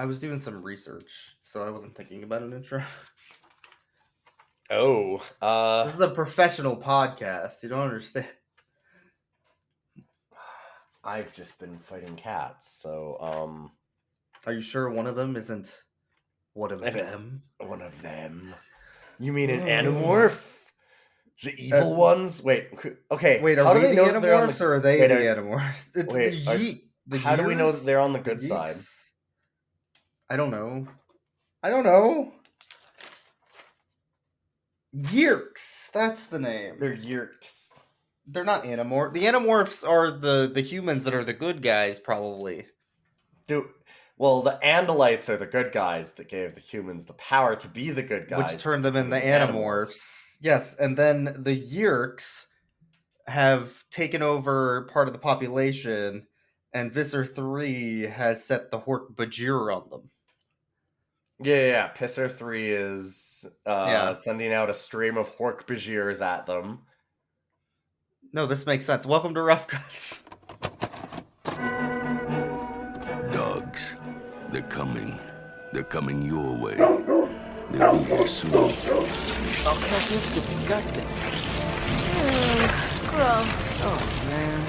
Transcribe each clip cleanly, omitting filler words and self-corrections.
I was doing some research, so I wasn't thinking about an intro. Oh, This is a professional podcast. You don't understand. I've just been fighting cats, so, Are you sure one of them isn't one of them? one of them. You mean an Animorph? The evil ones? Wait, okay, Wait, are how do we they the know that they're on Animorphs the... or are they Wait, the Animorphs? It's the the how do we know that years? they're on the The good side? yeeks? I don't know. I don't know. Yeerks. That's the name. They're Yeerks. They're not Animorphs. The Animorphs are the humans that are the good guys, probably. Well, the Andalites are the good guys that gave the humans the power to be the good guys. Which turned them into becoming Animorphs. Yes, and then the Yeerks have taken over part of the population, and Visser 3 has set the Hork Bajir on them. Yeah. Pisser 3 is sending out a stream of Hork Bajirs at them. No, this makes sense. Welcome to Rough Cuts. Dogs, they're coming. They're coming your way. They'll be here soon. Oh, Cass, it's disgusting. Gross. Oh, man.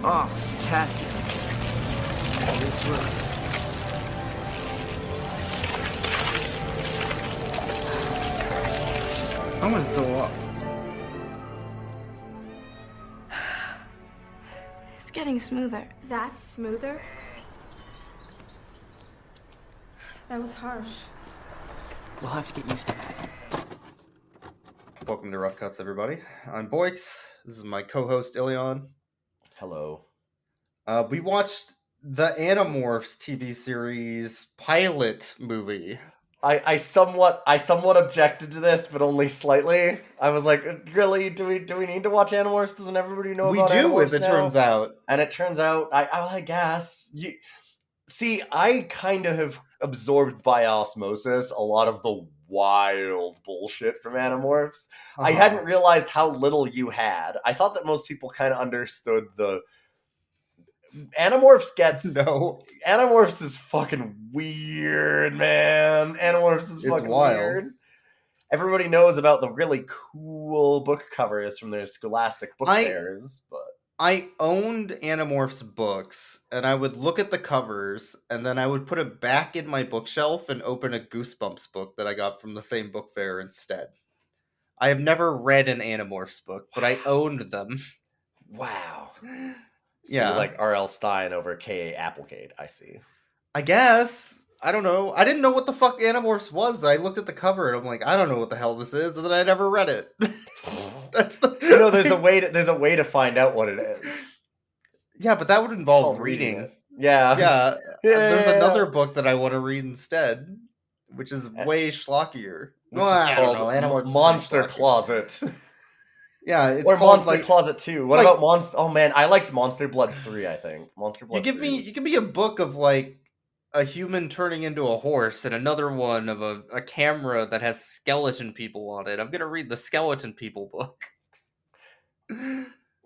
Oh, Cassie. That is gross. I'm gonna throw up. It's getting smoother. That's smoother? That was harsh. We'll have to get used to that. Welcome to Rough Cuts, everybody. I'm Boix. This is my co-host, Ilion. Hello. We watched the Animorphs TV series pilot movie. I somewhat objected to this, but only slightly. I was like, really? Do we need to watch Animorphs? Doesn't everybody know about Animorphs? We do, as it turns out. And it turns out, I guess I kind of have absorbed by osmosis a lot of the wild bullshit from Animorphs. I hadn't realized how little you had. I thought that most people kind of understood the... Animorphs gets... No. Animorphs is fucking weird, man. Animorphs is fucking weird. Everybody knows about the really cool book covers from their Scholastic book fairs, but... I owned Animorphs books, and I would look at the covers, and then I would put it back in my bookshelf and open a Goosebumps book that I got from the same book fair instead. I have never read an Animorphs book, but I owned them. Wow. So yeah. You like R.L. Stine over K.A. Applegate, I see. I guess. I don't know. I didn't know what the fuck Animorphs was. I looked at the cover, and I'm like, I don't know what the hell this is, and then I never read it. That's the... there's a way to find out what it is. Yeah, but that would involve reading it. Yeah. There's another book that I want to read instead, which is way schlockier. Which is called Monster Closet. Yeah, it's or called Monster Closet 2. What about Monster? Oh man, I liked Monster Blood 3. I think Monster Blood. You give me a book of like a human turning into a horse, and another one of a camera that has skeleton people on it. I'm gonna read the skeleton people book.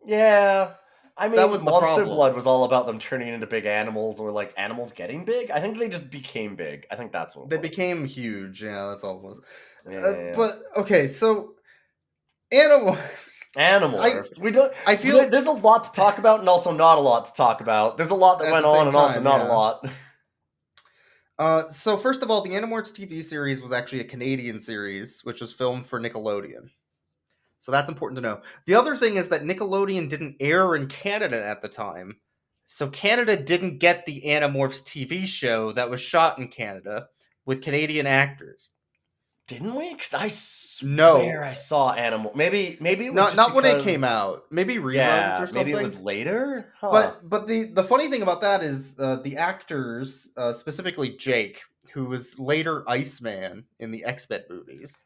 Yeah. I mean, that was Monster Blood was all about them turning into big animals, or like animals getting big. I think they just became big. I think that's what they became huge. Yeah, that's all it was. Yeah. But okay, so Animorphs. We don't. I feel like there's a lot to talk about, and also not a lot to talk about. There's a lot that went on, and also not a lot. So first of all, the Animorphs TV series was actually a Canadian series, which was filmed for Nickelodeon. So that's important to know. The other thing is that Nickelodeon didn't air in Canada at the time. So Canada didn't get the Animorphs TV show that was shot in Canada with Canadian actors. Didn't we? Because I swear I saw Animal. Maybe it was not when it came out. Maybe reruns or something. Maybe it was later. Huh. But the funny thing about that is the actors, specifically Jake, who was later Iceman in the X-Men movies.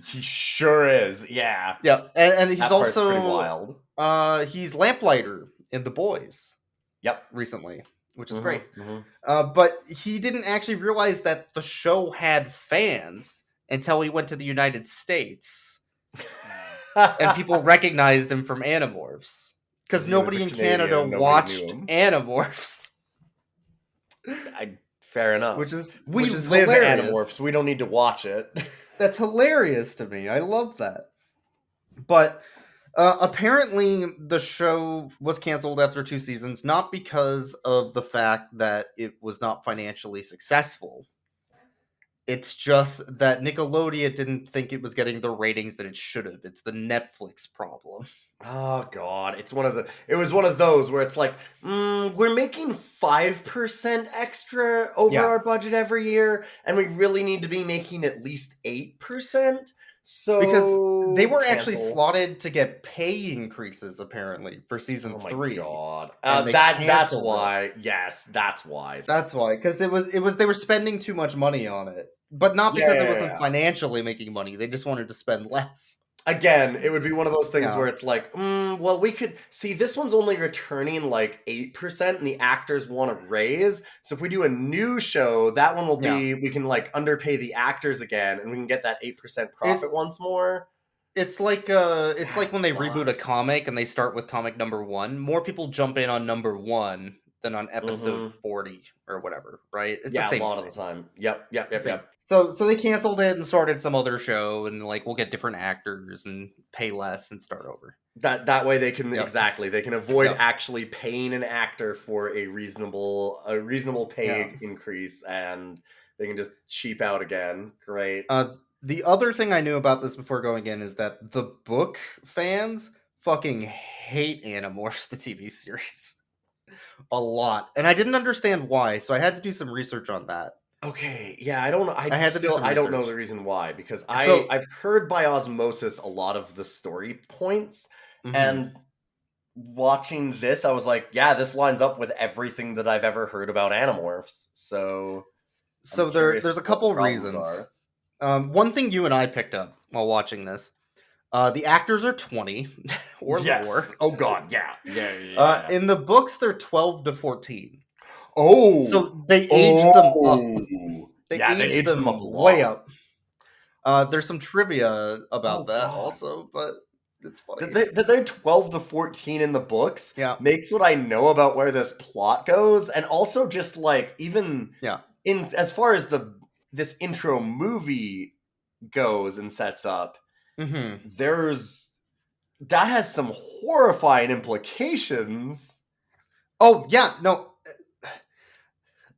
He sure is. Yeah. Yeah, and he's also pretty wild. He's Lamplighter in The Boys. Yep. Recently, which is great. But he didn't actually realize that the show had fans until he went to the United States. And people recognized him from Animorphs. Because he was nobody a in Canadian Canada and nobody watched knew him. Animorphs, Fair enough. We which is live hilarious. Animorphs. We don't need to watch it. That's hilarious to me. I love that. But apparently, the show was canceled after 2 seasons, not because of the fact that it was not financially successful. It's just that Nickelodeon didn't think it was getting the ratings that it should have. It's the Netflix problem. Oh god, it was one of those where it's like, we're making 5% extra over Yeah. our budget every year, and we really need to be making at least 8%. So Because they were actually cancel. slotted to get pay increases apparently for season Oh my 3. god. And they That's canceled it. why. Yes, that's why. That's why, because it was they were spending too much money on it, but not because it wasn't Yeah. financially making money. They just wanted to spend less. Again, it would be one of those things Yeah. where it's like, well, we could see this one's only returning like 8%, and the actors want to raise. So if we do a new show, that one will be we can like underpay the actors again, and we can get that 8% profit once more. It's like when they reboot a sucks. comic and they start with comic number 1. More people jump in on number 1 than on episode 40 or whatever, right? It's the same a lot thing. of the time. Yep. So they canceled it and started some other show, and like we'll get different actors and pay less and start over. That way they can they can avoid Yep. actually paying an actor for a reasonable pay increase, and they can just cheap out again. Great. The other thing I knew about this before going in is that the book fans fucking hate Animorphs, the TV series, a lot, and I didn't understand why, so I had to do some research on that. Okay, yeah, I don't know. I had to do some I don't know research. the reason why, because So- I've heard by osmosis a lot of the story points, Mhm. and watching this, I was like, yeah, this lines up with everything that I've ever heard about Animorphs. So there's a couple reasons. One thing you and I picked up while watching this, the actors are 20 or lower. Oh god, yeah. In the books, they're 12 to 14. Oh, So they aged them up. They Yeah, they aged aged them them up a way lot. up. There's some trivia about Oh, that God. also, but it's funny. That they're 12 to 14 in the books Yeah. makes what I know about where this plot goes, and also just like even in as far as this intro movie goes and sets up, Mm-hmm. that has some horrifying implications. Oh yeah, no.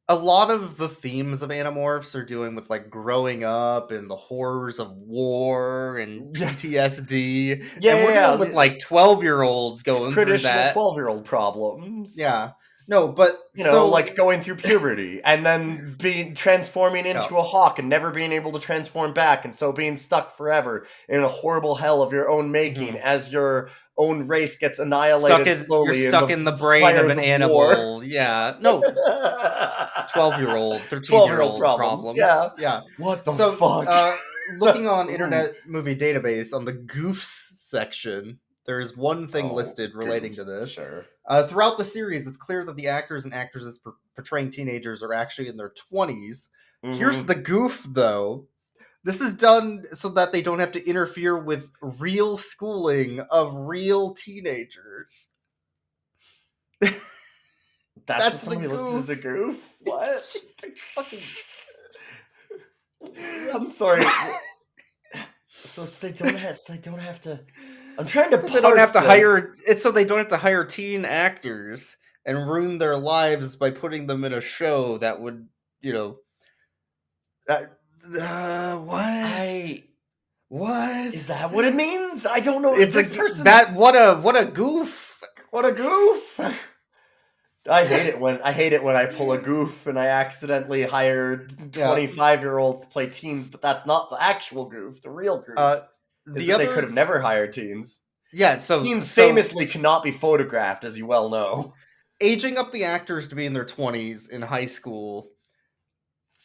A lot of the themes of Animorphs are dealing with like growing up and the horrors of war and PTSD. And we're dealing with like 12-year-olds going through traditional that. 12-year-old problems. Yeah. No, but like going through puberty and then transforming into a hawk and never being able to transform back, and so being stuck forever in a horrible hell of your own making as your own race gets annihilated slowly. You're stuck in the brain of an animal. Yeah. No. 12-year-old, 13-year-old problems. Yeah. What the fuck? Looking on Internet Movie Database on the goofs section, there's one thing listed relating to this. Sure. Throughout the series, it's clear that the actors and actresses portraying teenagers are actually in their 20s. Here's the goof, though. This is done so that they don't have to interfere with real schooling of real teenagers. That's what somebody listed as a goof? What? Fucking... I'm sorry. So they don't have to. I'm trying to. So they don't have to hire. It's so they don't have to hire teen actors and ruin their lives by putting them in a show that would, what? What is that? What it means? I don't know. It's what a goof. What a goof. I hate it when I pull a goof and I accidentally hire 25-year-olds to play teens, but that's not the actual goof. The real goof is that they could have never hired teens. Yeah, so teens famously cannot be photographed, as you well know. Aging up the actors to be in their 20s in high school,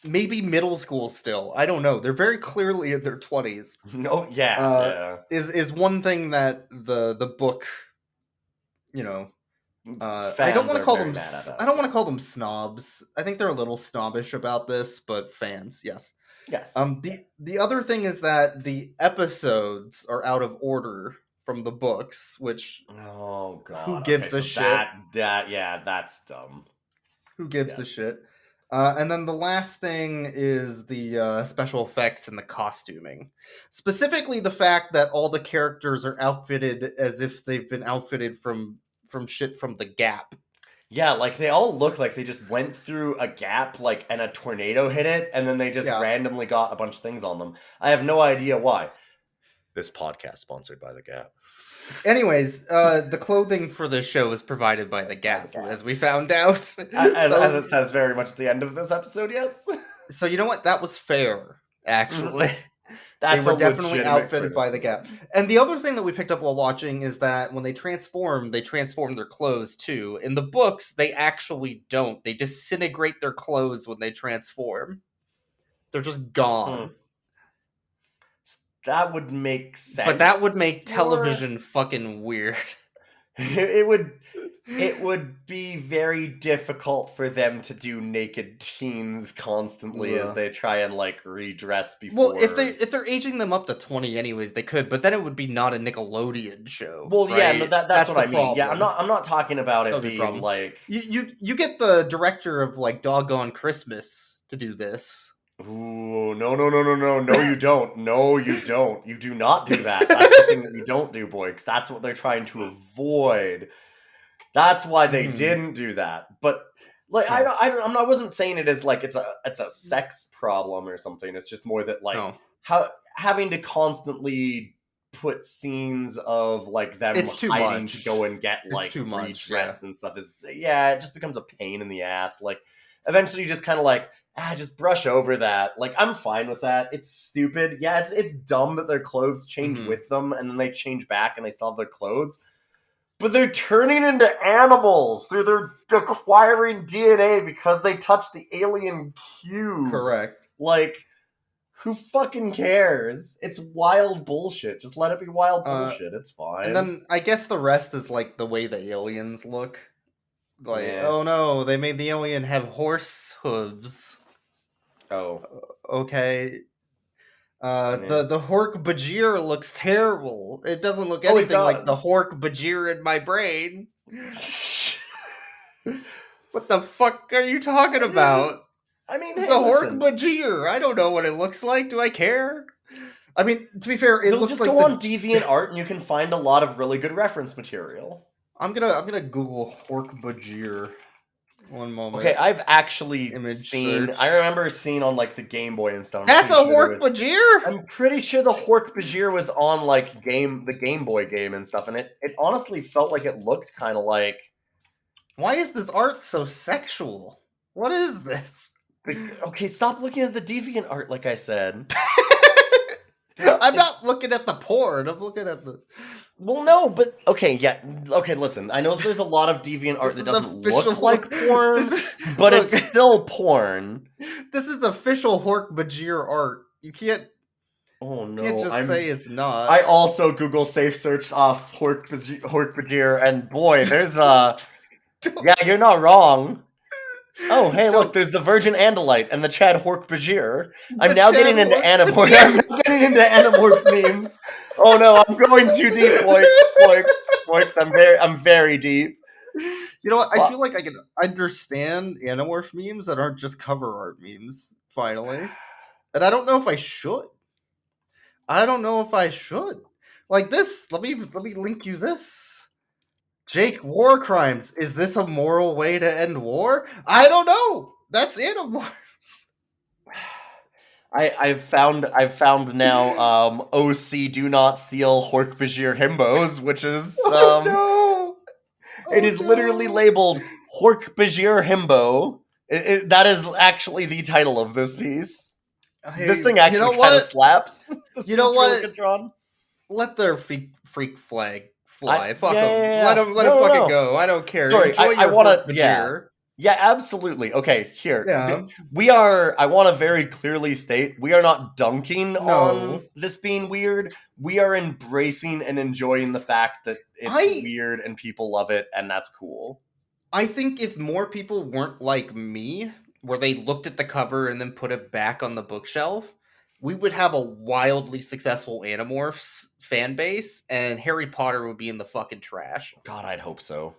maybe middle school still. I don't know. They're very clearly in their 20s. No, is one thing that the book, I don't want to call them. I don't want to call them snobs. I think they're a little snobbish about this, but fans, yes. Yes. The other thing is that the episodes are out of order from the books, which Oh god. who gives okay, a so shit? that's dumb. Who gives a Yes. shit? And then the last thing is the special effects and the costuming. Specifically, the fact that all the characters are outfitted as if they've been outfitted from shit from the Gap. Yeah, like they all look like they just went through a gap, like, and a tornado hit it, and then they just Yeah. randomly got a bunch of things on them. I have no idea why. This podcast sponsored by the Gap. Anyways, the clothing for the show is provided by the Gap, as we found out. As it says very much at the end of this episode, yes. So you know what? That was fair, actually. That's they were a definitely legitimate outfitted by the Gap. criticism. And the other thing that we picked up while watching is that when they transform their clothes too. In the books, they actually don't. They disintegrate their clothes when they transform. They're just gone. That would make sense. But that would make television fucking weird. It would be very difficult for them to do naked teens constantly as they try and like redress before. Well, if they're aging them up to 20 anyways, they could, but then it would be not a Nickelodeon show. Well, right? yeah, no, that's what I mean. problem. Yeah, I'm not talking about it being like you get the director of like Doggone Christmas to do this. Ooh, no, you don't. No, you don't. You do not do that. That's the thing that you don't do, boy, because that's what they're trying to avoid. That's why they didn't do that. But like, Yes. I wasn't saying it as like it's a sex problem or something. It's just more that like having to constantly put scenes of like them hiding to go and get like redressed and stuff is it just becomes a pain in the ass. Like eventually you just kind of like just brush over that. Like I'm fine with that. It's stupid. Yeah, it's dumb that their clothes change with them and then they change back and they still have their clothes. But they're turning into animals through their acquiring DNA because they touched the alien cube. Correct. Like, who fucking cares? It's wild bullshit. Just let it be wild bullshit. It's fine. And then I guess the rest is like the way the aliens look. Like, oh no, they made the alien have horse hooves. Oh. Okay. The Hork Bajir looks terrible. It doesn't look anything like the Hork Bajir in my brain. What the fuck are you talking about? It's a Hork Bajir. I don't know what it looks like. Do I care? I mean, to be fair, it looks just like go on DeviantArt and you can find a lot of really good reference material. I'm gonna Google Hork Bajir. One moment. Okay, I've actually seen. search. I remember seeing on like the Game Boy and stuff. That's a Hork Bajir. I'm pretty sure the Hork Bajir was on like the Game Boy game and stuff, and it honestly felt like it looked kind of like. Why is this art so sexual? What is this? Okay, stop looking at the DeviantArt, like I said. I'm not looking at the porn. I'm looking at the. Well, no, but okay, listen. I know there's a lot of DeviantArt that doesn't look like porn, but it's still porn. This is official Hork Bajir art. You can't. Oh no! You can't just say it's not. I also Google safe searched off Hork Bajir, and boy, there's yeah, you're not wrong. Oh, hey, look, there's the Virgin Andalite and the Chad Hork Bajir. I'm now getting into Animorphs. I'm getting into Animorph memes. Oh no, I'm going too deep, Boix. I'm very deep. You know what? I feel like I can understand Animorph memes that aren't just cover art memes, finally. And I don't know if I should. Like this, let me link you this. Jake, war crimes. Is this a moral way to end war? I don't know. That's Animorphs. I've found now OC do not steal Hork Bajir himbos, which is it is literally labeled Hork Bajir himbo. That is actually the title of this piece. Hey, this thing actually kind of slaps. You know what? Let their freak flag fly. Fuck them. Let them fucking go. I don't care. Sorry, I want to. Yeah, absolutely. Okay, here. Yeah. I want to very clearly state, we are not dunking on this being weird. We are embracing and enjoying the fact that it's weird and people love it, and that's cool. I think if more people weren't like me, where they looked at the cover and then put it back on the bookshelf, we would have a wildly successful Animorphs fan base, and Harry Potter would be in the fucking trash. God, I'd hope so.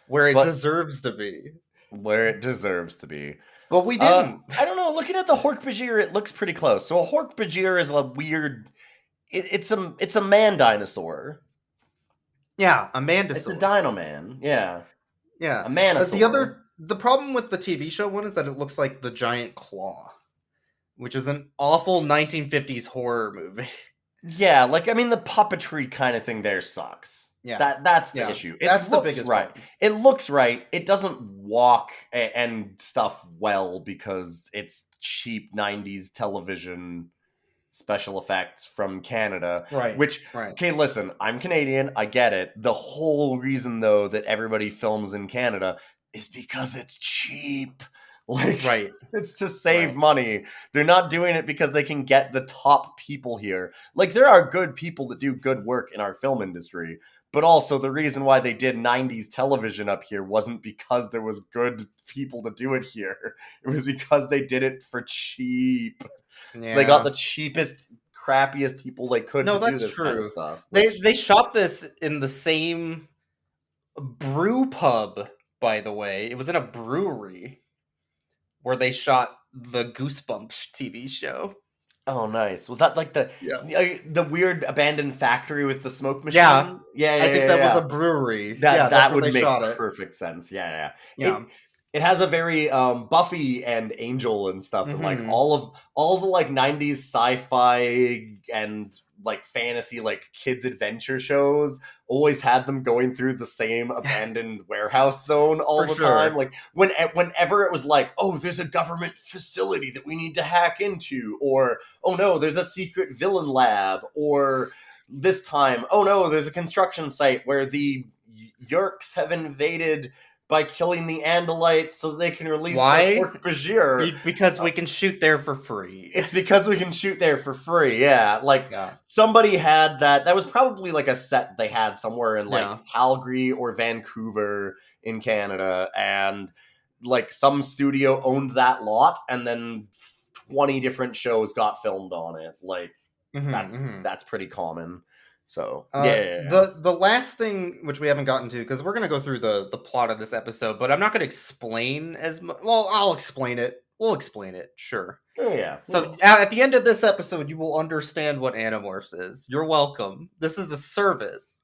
Where it But- deserves to be. Where it deserves to be. But we didn't. I don't know. Looking at the Hork-Bajir, it looks pretty close. So a Hork-Bajir is a weird... It's a man dinosaur. Yeah, a Mandosaur. It's a Dino Man. Yeah. Yeah. A Manosaur. The problem with the TV show one is that it looks like the Giant Claw, which is an awful 1950s horror movie. Yeah, like, I mean, the puppetry kind of thing there sucks. Yeah. That's the Yeah. issue. It That's the looks biggest right. problem. It looks right. It doesn't walk and stuff well because it's cheap 90s television special effects from Canada. Right. Which, Right. okay, listen, I'm Canadian. I get it. The whole reason, though, that everybody films in Canada is because it's cheap. Like, Right. it's to save Right. money. They're not doing it because they can get the top people here. Like, there are good people that do good work in our film industry, but also the reason why they did 90s television up here wasn't because there was good people to do it here. It was because they did it for cheap. Yeah. So they got the cheapest, crappiest people they could No, to that's do this kind of true. stuff. They shot this in the same brew pub, by the way. It was in a brewery where they shot the Goosebumps TV show. Oh, nice. Was that like the weird abandoned factory with the smoke machine? Yeah. Yeah, I think that yeah. was a brewery. That that's where would they make shot it. perfect sense. Yeah. Yeah. It has a very Buffy and Angel and stuff, and like Mhm. all the like 90s sci-fi and like fantasy like kids adventure shows always had them going through the same abandoned warehouse zone all For the time. sure. Like whenever it was like, oh, there's a government facility that we need to hack into, or oh no, there's a secret villain lab, or this time, oh no, there's a construction site where the Yerks have invaded by killing the Andalites so they can release Why? the Hork-Bajir. Because we can shoot there for free. It's because we can shoot there for free, yeah. Like, Yeah. somebody had that. That was probably like a set they had somewhere in like Yeah. Calgary or Vancouver in Canada, and like some studio owned that lot, and then 20 different shows got filmed on it. Like, Mhm. that's pretty common. So The last thing which we haven't gotten to, because we're gonna go through the plot of this episode, but I'm not gonna explain as much. Well, I'll explain it. We'll explain it, sure. yeah. So at the end of this episode, you will understand what Animorphs is. You're welcome. This is a service.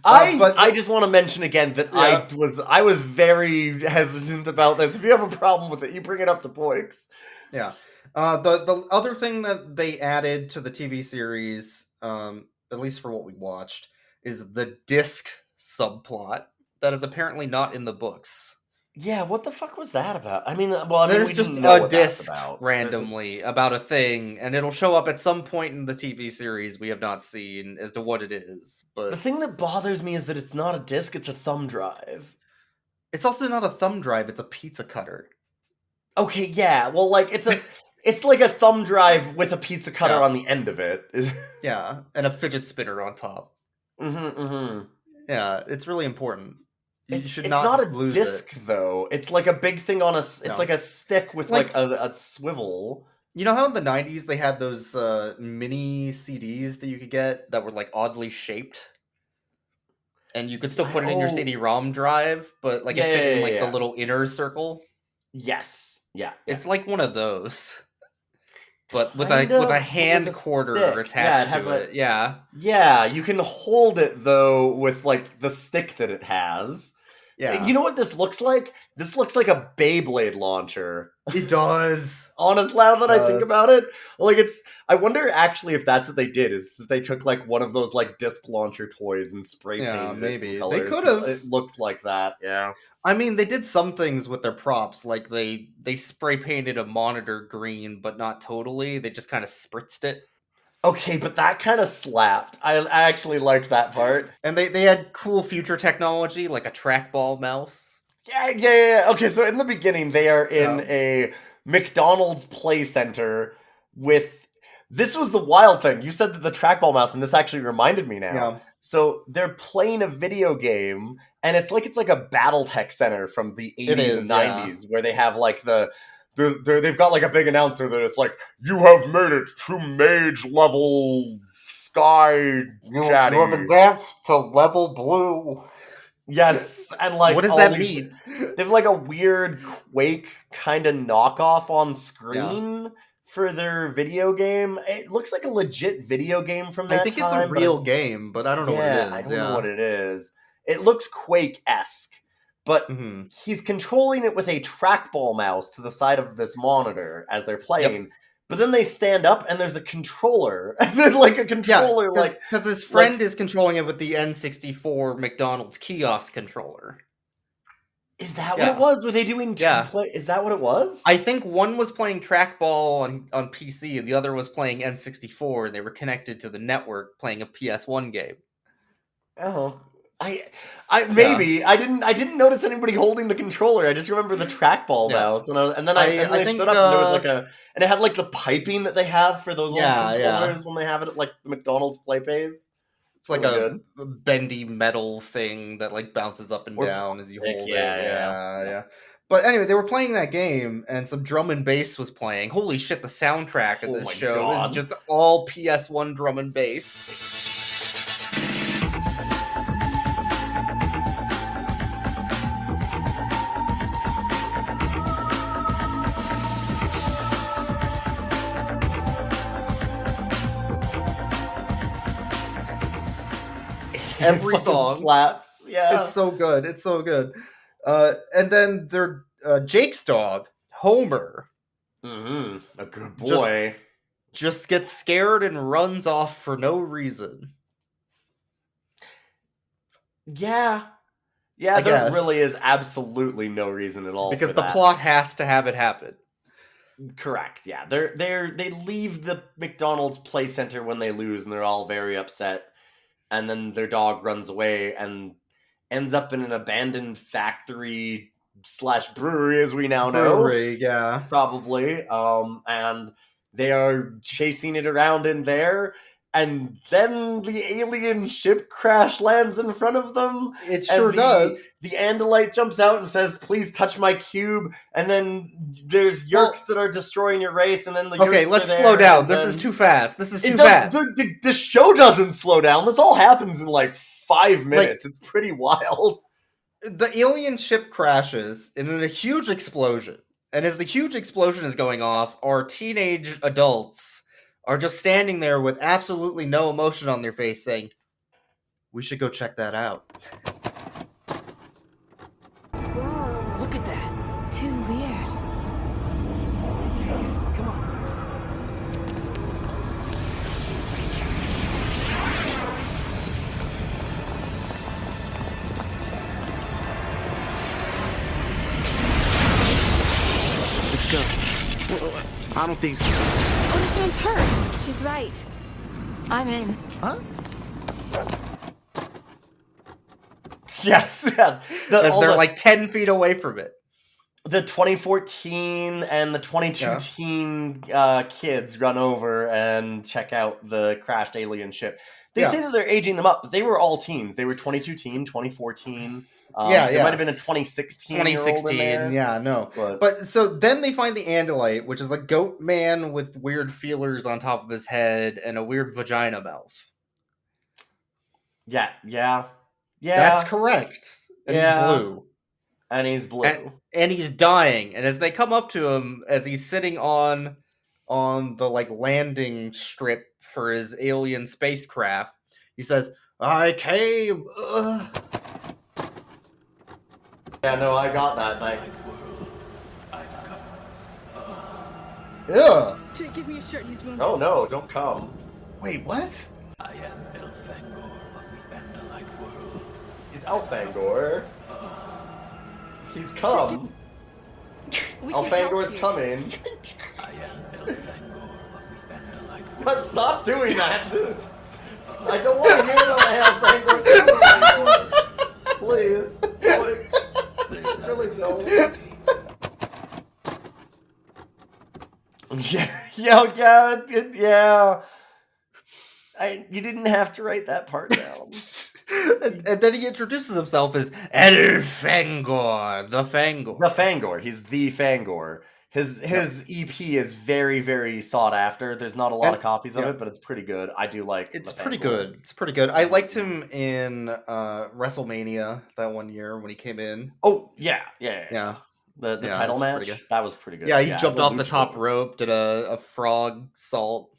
I just want to mention again that Yeah. I was very hesitant about this. If you have a problem with it, you bring it up to Poix. Yeah. The other thing that they added to the TV series, at least for what we watched, is the disc subplot that is apparently not in the books. Yeah, what the fuck was that about? I mean, well, I mean, There's we just didn't know a what that's disc about. randomly about a thing, and it'll show up at some point in the TV series we have not seen as to what it is. The But thing that bothers me is that it's not a disc; it's a thumb drive. it's also not a thumb drive; it's a pizza cutter. Okay, yeah. Well, like it's like a thumb drive with a pizza cutter Yeah. on the end of it. Yeah, and a fidget spinner on top. Mm-hmm. Yeah, it's really important. You should It's not not a lose disc it. though. It's like a big thing on a. It's No. like a stick with like a swivel. You know how in the 90s they had those mini CDs that you could get that were like oddly shaped? And you could still put it in your Oh. CD-ROM drive, but like Yeah, it fit in yeah, like yeah. the little inner circle. Yes. Yeah. It's like one of those. But with Kind a of, but hand with a quarter stick. Yeah, attached it has to a- it. Yeah. Yeah, you can hold it though with like the stick that it has. Yeah. You know what this looks like? This looks like a Beyblade launcher. It does. Honest, now that I think Does. about it, like I wonder actually if that's what they did. Is that they took like one of those like disc launcher toys and spray painted Yeah, it maybe. some They colors, 'cause could've. It looked like that. Yeah. I mean, they did some things with their props, like they spray painted a monitor green, but not totally. They just kind of spritzed it. Okay, but that kind of slapped. I actually liked that part. And they had cool future technology, like a trackball mouse. Yeah. Okay, so in the beginning, they are in Yeah. a McDonald's play center with. This was the wild thing. You said that the trackball mouse, and this actually reminded me now. Yeah. So they're playing a video game, and it's like a BattleTech center from the 80s is, and yeah. 90s, where they have like the they've got like a big announcer that it's like, you have made it to mage level sky chatty. You have advanced to level blue. Yes, and like What does all that these, mean? they have like a weird Quake kind of knockoff on screen for their video game. It looks like a legit video game from that I think time. it's a but real game, but I don't know what it is. I don't know what it is. It looks Quake-esque, but Mhm. he's controlling it with a trackball mouse to the side of this monitor as they're playing. But then they stand up and there's a controller, and then like a controller, because his friend is controlling it with the N64 McDonald's kiosk controller. Is that what it was? Were they doing is that what it was? I think one was playing trackball on PC and the other was playing N64, and they were connected to the network playing a PS1 game. Oh. I maybe I didn't notice anybody holding the controller. I just remember the trackball mouse, and then I stood up and there was like and it had like the piping that they have for those old controllers when they have it at like the McDonald's play pays. It's like a bendy metal thing that like bounces up and down as you hold it. Yeah. But anyway, they were playing that game, and some drum and bass was playing. Holy shit! The soundtrack of this show is just all PS1 drum and bass. Every song slaps. Yeah, it's so good. It's so good. And then their Jake's dog, Homer, a good boy, just gets scared and runs off for no reason. Yeah, there really is absolutely no reason at all because the plot has to have it happen. Correct. Yeah, they leave the McDonald's play center when they lose, and they're all very upset. And then their dog runs away and ends up in an abandoned factory / brewery, as we now know. Brewery, yeah. Probably. And they are chasing it around in there. And then the alien ship crash lands in front of them. It sure does. The Andalite jumps out and says, "Please touch my cube." And then there's Yerks that are destroying your race. And then the okay, Yerks let's are there, slow down. This is too fast. The show doesn't slow down. This all happens in like 5 minutes. It's pretty wild. The alien ship crashes in a huge explosion. And as the huge explosion is going off, our teenage adults are just standing there with absolutely no emotion on their face saying, "We should go check that out." Whoa. Look at that. Too weird. Come on. Let's go. I don't think so. Understands hurt. She's right. I'm in. Huh? Yes, yeah. As they're like 10 feet away from it. The 2014 and the 22 teen kids run over and check out the crashed alien ship. They say that they're aging them up, but they were all teens. They were 22 teen, 2014. There might have been a 2016. 2016, yeah, no. But so then they find the Andalite, which is a goat man with weird feelers on top of his head and a weird vagina mouth. Yeah. That's correct. And he's blue. And he's dying. And as they come up to him, as he's sitting on the like landing strip for his alien spacecraft, he says, "I came." Yeah, no, I got that. Thanks. Yeah. Jake, give me a shirt. He's wounded. Oh no, don't come. Wait, what? I am Elfangor of the Andalite world. He's Elfangor. He's come. Elfangor's coming. I am Elfangor of the Andalite world. But stop doing that. I don't want to hear that I have Elfangor coming. Please. Really don't. Yeah. You didn't have to write that part down. and then he introduces himself as Elfangor, the Fangor. The Fangor. He's the Fangor. His EP is very, very sought after. There's not a lot of copies of yeah. it, but it's pretty good. I do like It's the pretty Fangor. good. It's pretty good. I liked him in WrestleMania that one year when he came in. Oh, yeah. Yeah. The Yeah, title it was pretty match, good. that was pretty good. Yeah, he as jumped a off the top luchador. rope, did a frog salt,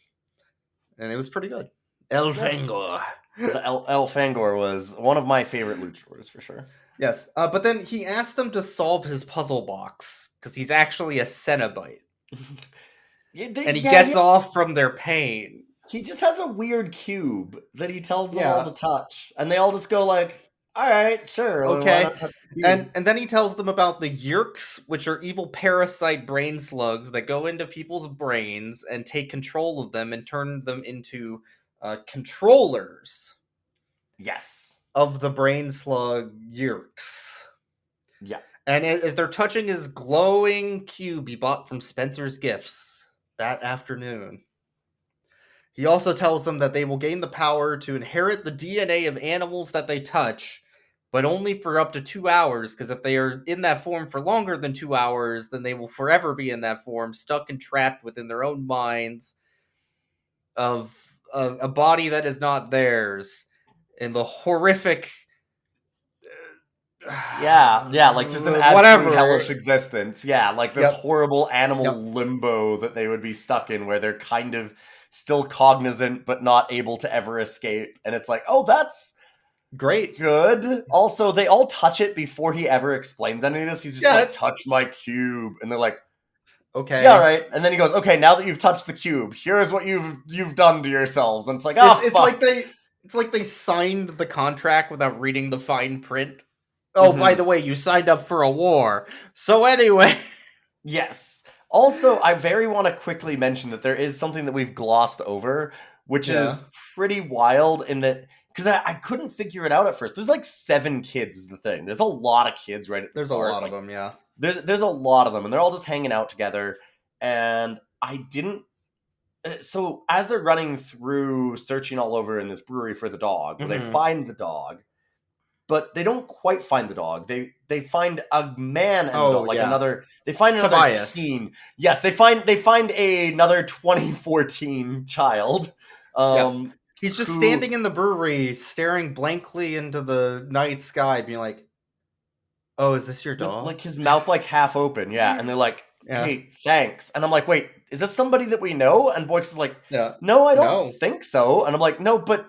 and it was pretty good. El Fangor. The El Fangor was one of my favorite luchadors for sure. Yes, but then he asked them to solve his puzzle box because he's actually a Cenobite, and he gets off from their pain. He just has a weird cube that he tells them Yeah. all to touch, and they all just go like, "All right, sure, well, Okay. why not touch the cube?" And then he tells them about the Yerks, which are evil parasite brain slugs that go into people's brains and take control of them and turn them into controllers Yes. of the brain slug Yerks. Yeah. And as they're touching his glowing cube he bought from Spencer's Gifts that afternoon, he also tells them that they will gain the power to inherit the DNA of animals that they touch, but only for up to 2 hours, because if they are in that form for longer than 2 hours, then they will forever be in that form, stuck and trapped within their own minds of a body that is not theirs, in the horrific... Yeah, like just an absolute hellish existence. Yeah, like this horrible animal limbo that they would be stuck in, where they're kind of still cognizant but not able to ever escape. And it's like, oh, that's great. Good. Also, they all touch it before he ever explains any of this. He's just like, touch my cube. And they're like, okay. Yeah, all right. And then he goes, okay, now that you've touched the cube, here's what you've done to yourselves. And it's like, oh, fuck. It's like they signed the contract without reading the fine print. Oh, by the way, you signed up for a war. So anyway. Yes. Also, I very want to quickly mention that there is something that we've glossed over, which is pretty wild in that, because I couldn't figure it out at first. There's like 7 kids is the thing. There's a lot of kids right at the start. There's a lot of them, yeah. There's a lot of them, and they're all just hanging out together. And I didn't... So, as they're running through, searching all over in this brewery for the dog, where they find the dog, but they don't quite find the dog. They find a man and a dog, like another... They find another Tobias. teen. Yes, they find another 2014 child. He's just standing in the brewery, staring blankly into the night sky, being like, oh, is this your dog? Like his mouth like half open, yeah. And they're like, hey, thanks. And I'm like, wait, is this somebody that we know? And Boyks is like, no, I don't think so. And I'm like, no, but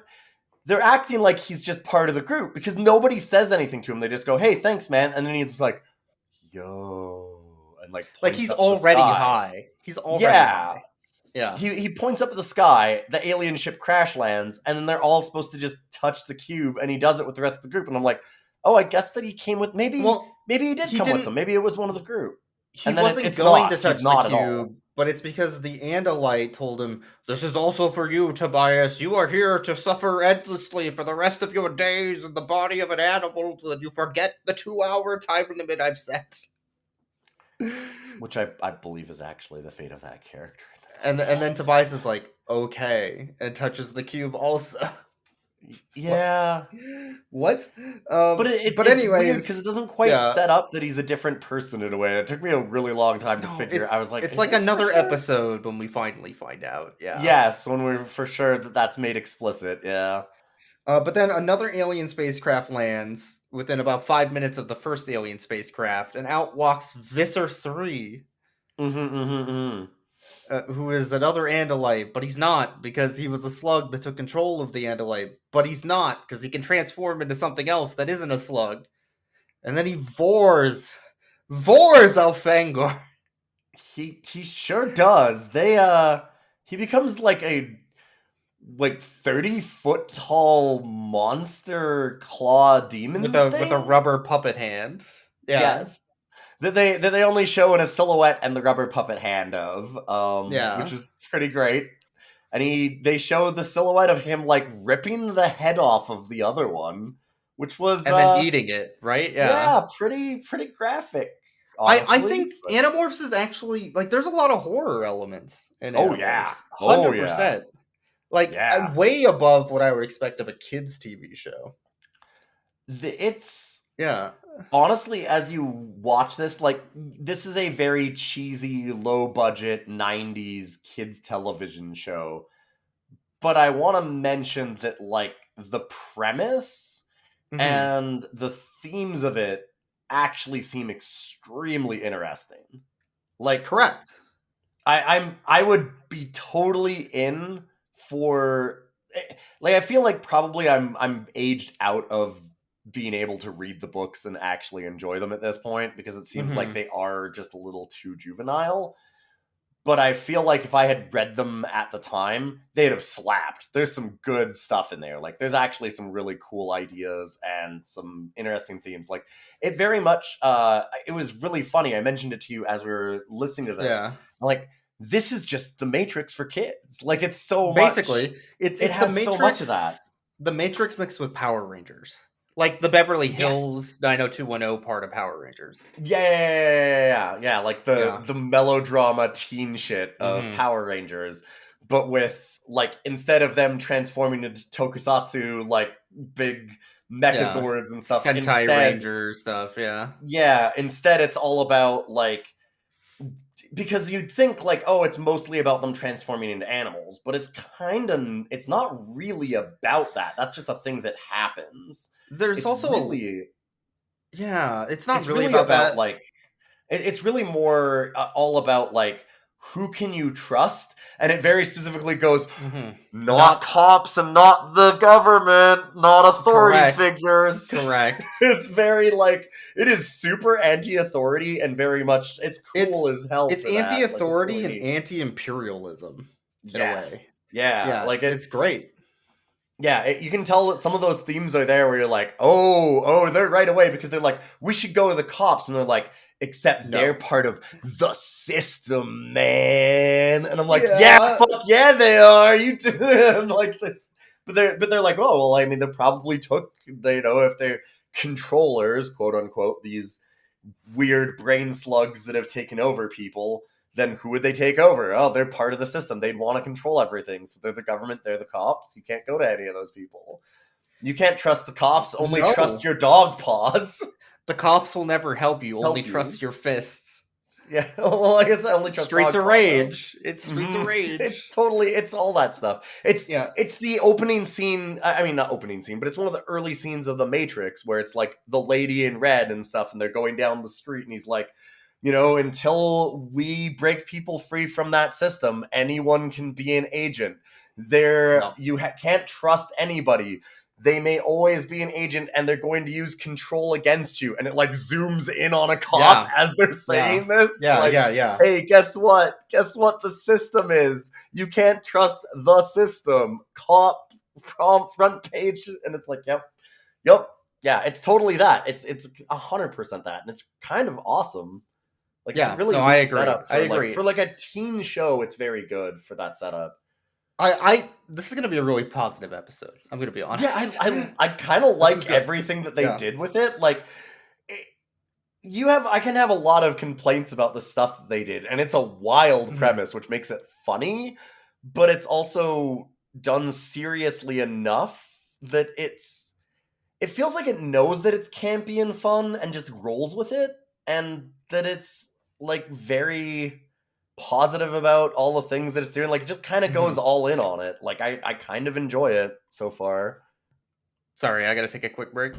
they're acting like he's just part of the group because nobody says anything to him. They just go, hey, thanks, man. And then he's like, yo. And like he's already high. He's already high. Yeah. He points up at the sky, the alien ship crash lands, and then they're all supposed to just touch the cube, and he does it with the rest of the group. And I'm like, oh, I guess that he came with... Maybe he did come with them. Maybe it was one of the group. He wasn't going to touch the cube, but it's because the Andalite told him, this is also for you, Tobias. You are here to suffer endlessly for the rest of your days in the body of an animal so that you forget the 2-hour time limit I've set. Which I believe is actually the fate of that character. And then Tobias is like, okay, and touches the cube also. Yeah. What? But anyways, because it doesn't quite yeah. set up that he's a different person in a way. It took me a really long time to figure. I was like, it's like another episode when we finally find out. Yeah. Yes, when we're for sure that's made explicit. Yeah. But then another alien spacecraft lands within about 5 minutes of the first alien spacecraft, and out walks Visser 3. Who is another Andalite, but he's not because he was a slug that took control of the Andalite. But he's not because he can transform into something else that isn't a slug. And then he vores Elfangor. He sure does. He becomes like a 30-foot tall monster claw demon with a rubber puppet hand. Yeah. Yes. That they only show in a silhouette and the rubber puppet hand of, which is pretty great. And they show the silhouette of him like ripping the head off of the other one, which was and then eating it, right? Yeah, pretty graphic. Honestly. I think Animorphs is actually like there's a lot of horror elements in Animorphs. 100%. Way above what I would expect of a kids TV show. Honestly, as you watch this, like, this is a very cheesy, low-budget 90s kids television show. But I want to mention that, like, the premise Mhm. and the themes of it actually seem extremely interesting. Like, Correct. I would be totally in for, like, I feel like probably I'm aged out of being able to read the books and actually enjoy them at this point, because it seems like Mhm. they are just a little too juvenile. But I feel like if I had read them at the time, they'd have slapped. There's some good stuff in there. Like, there's actually some really cool ideas and some interesting themes. Like, it very much, it was really funny. I mentioned it to you as we were listening to this. Yeah. Like, this is just the Matrix for kids. Like, it's so Basically, much. it's It the has Matrix. so much of that. The Matrix mixed with Power Rangers, like the Beverly Yes. Hills 90210 part of Power Rangers. Yeah. Like Yeah. the melodrama teen shit of Mhm. Power Rangers, but with, like, instead of them transforming into tokusatsu, like, big mechazords and stuff, Sentai Ranger stuff. Yeah. instead it's all about, like, because you'd think, like, oh, it's mostly about them transforming into animals, but it's not really about that. That's just a thing that happens. There's It's also really it's not it's really really about about that. like it's really more all about, like, who can you trust, and it very specifically goes, Mhm. not cops and not the government, not authority Correct. figures. Correct. It's very, like, it is super anti-authority and very much, it's cool as hell. It's for that. Like, anti-authority really and neat. anti-imperialism in a way. Yeah, like it's great. Yeah, you can tell that some of those themes are there where you're like, oh, they're right away, because they're like, we should go to the cops, and they're like, except No. they're part of the system, man. And I'm like, Yeah. yeah, fuck yeah, they are. You do. Like, but they're like, oh, well, I mean, they probably took, if they're controllers, quote unquote, these weird brain slugs that have taken over people, then who would they take over? Oh, they're part of the system. They'd want to control everything. So they're the government, they're the cops. You can't go to any of those people. You can't trust the cops, only No. trust your dog paws. The cops will never help you. Only Help you. trust your fists. Yeah, well, I guess I only trust Streets dog of paws, Rage. It's Streets Mhm. of Rage. It's all that stuff. It's the opening scene. I mean, not opening scene, but it's one of the early scenes of The Matrix where it's like the lady in red and stuff, and they're going down the street, and he's like, until we break people free from that system, anyone can be an agent. You can't trust anybody. They may always be an agent, and they're going to use control against you. And it, like, zooms in on a cop as they're saying this. Yeah. Hey, guess what? Guess what the system is? You can't trust the system. Cop front page, and it's like, yep. Yeah, it's totally that. It's 100% that, and it's kind of awesome. Like, it's a really neat I agree. setup. I agree. For like a teen show, it's very good for that setup. This is gonna be a really positive episode. I'm gonna be honest. Yeah, I kind of like everything that they did with it. Like, I can have a lot of complaints about the stuff that they did, and it's a wild premise, which makes it funny, but it's also done seriously enough that it feels like it knows that it's campy and fun and just rolls with it, and that it's, like, very positive about all the things that it's doing. Like, it just kind of goes all in on it. Like, I kind of enjoy it so far. Sorry, I gotta take a quick break.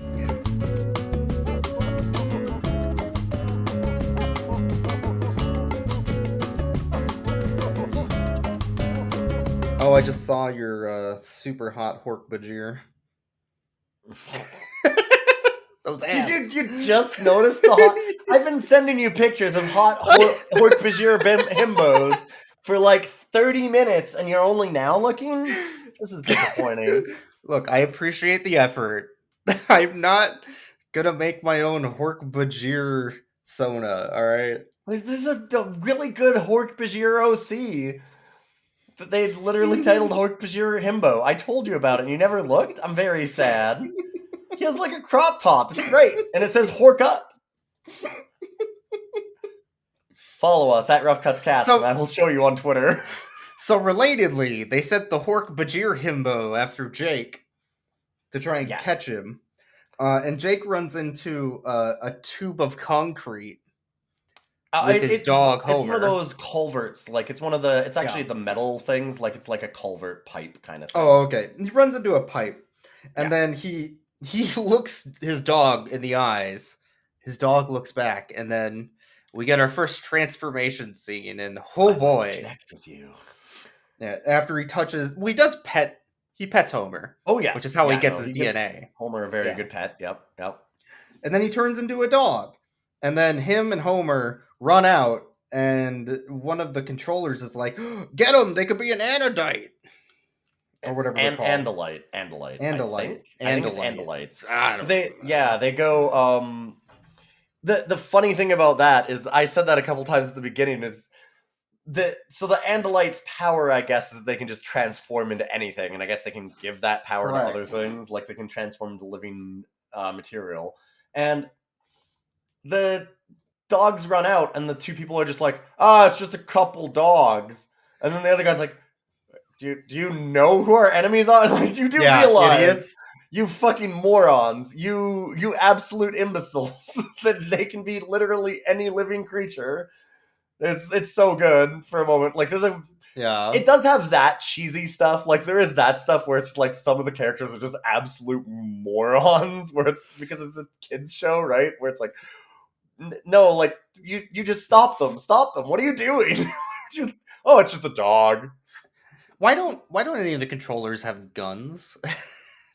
Oh, I just saw your super hot Hork Bajir. Those abs. Did you just notice the hot? I've been sending you pictures of hot Hork Bajir himbos for like 30 minutes, and you're only now looking? This is disappointing. Look, I appreciate the effort. I'm not gonna make my own Hork Bajir Sona, alright? There's a really good Hork Bajir OC that they literally titled Hork Bajir Himbo. I told you about it, and you never looked? I'm very sad. He has like a crop top. It's great. And it says Hork Up. Follow us at Rough Cuts Cast, and I will show you on Twitter. So relatedly, they sent the Hork Bajir himbo after Jake to try and catch him. And Jake runs into a tube of concrete with his It's dog it's one of Homer. those culverts. Like it's one of the. It's actually Yeah. the metal things. Like it's like a culvert pipe kind of thing. Oh, okay. He runs into a pipe, and Yeah. then he looks his dog in the eyes. His dog looks back, and then we get our first transformation scene. And oh I must boy, connect with you. yeah! After he touches, well, he pets Homer, Oh yes, which is how he Yeah, gets no, his gives DNA. Homer a very Yeah. good pet. Yep. And then he turns into a dog, and then him and Homer run out, and one of the controllers is like, "Get them! They could be an anodite." Or whatever they're called. Andalite. I think it's Andalites. I don't They go. The funny thing about that is I said that a couple times at the beginning is the Andalites' power, I guess, is they can just transform into anything, and I guess they can give that power Correct. to other things, like they can transform into living material. And the dogs run out, and the two people are just like, it's just a couple dogs, and then the other guy's like, Do you know who our enemies are? Like, you do realize, idiots. you fucking morons, you absolute imbeciles, that they can be literally any living creature. It's so good for a moment. Like, it does have that cheesy stuff. Like, there is that stuff where it's like some of the characters are just absolute morons, where it's because it's a kids show, right? Where it's like, no, like you just stop them. What are you doing? It's just a dog. Why don't any of the controllers have guns?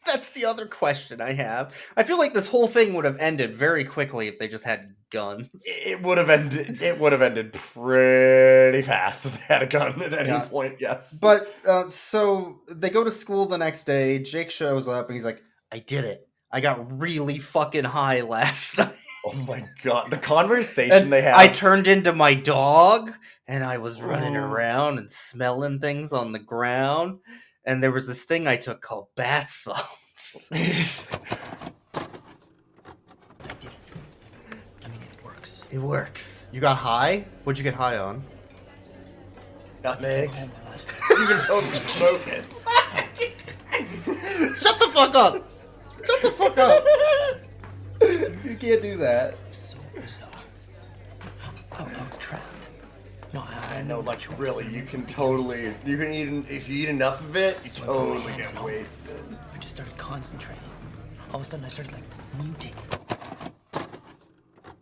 That's the other question I have. I feel like this whole thing would have ended very quickly if they just had guns. It would have ended pretty fast if they had a gun at any point. Yes, but so they go to school the next day. Jake shows up and he's like, "I did it. I got really fucking high last night." Oh my god, the conversation they have. I turned into my dog and I was running around and smelling things on the ground. And there was this thing I took called bath salts. I did it. I mean, it works. It works. You got high? What'd you get high on? Nutmeg. Oh, my last You can totally smoke it. Shut the fuck up! Shut the fuck up! You can't do that. so bizarre. I was trapped. No, I know, like, really, you can eat, if you eat enough of it, you totally get wasted. I just started concentrating. All of a sudden, I started, mutating.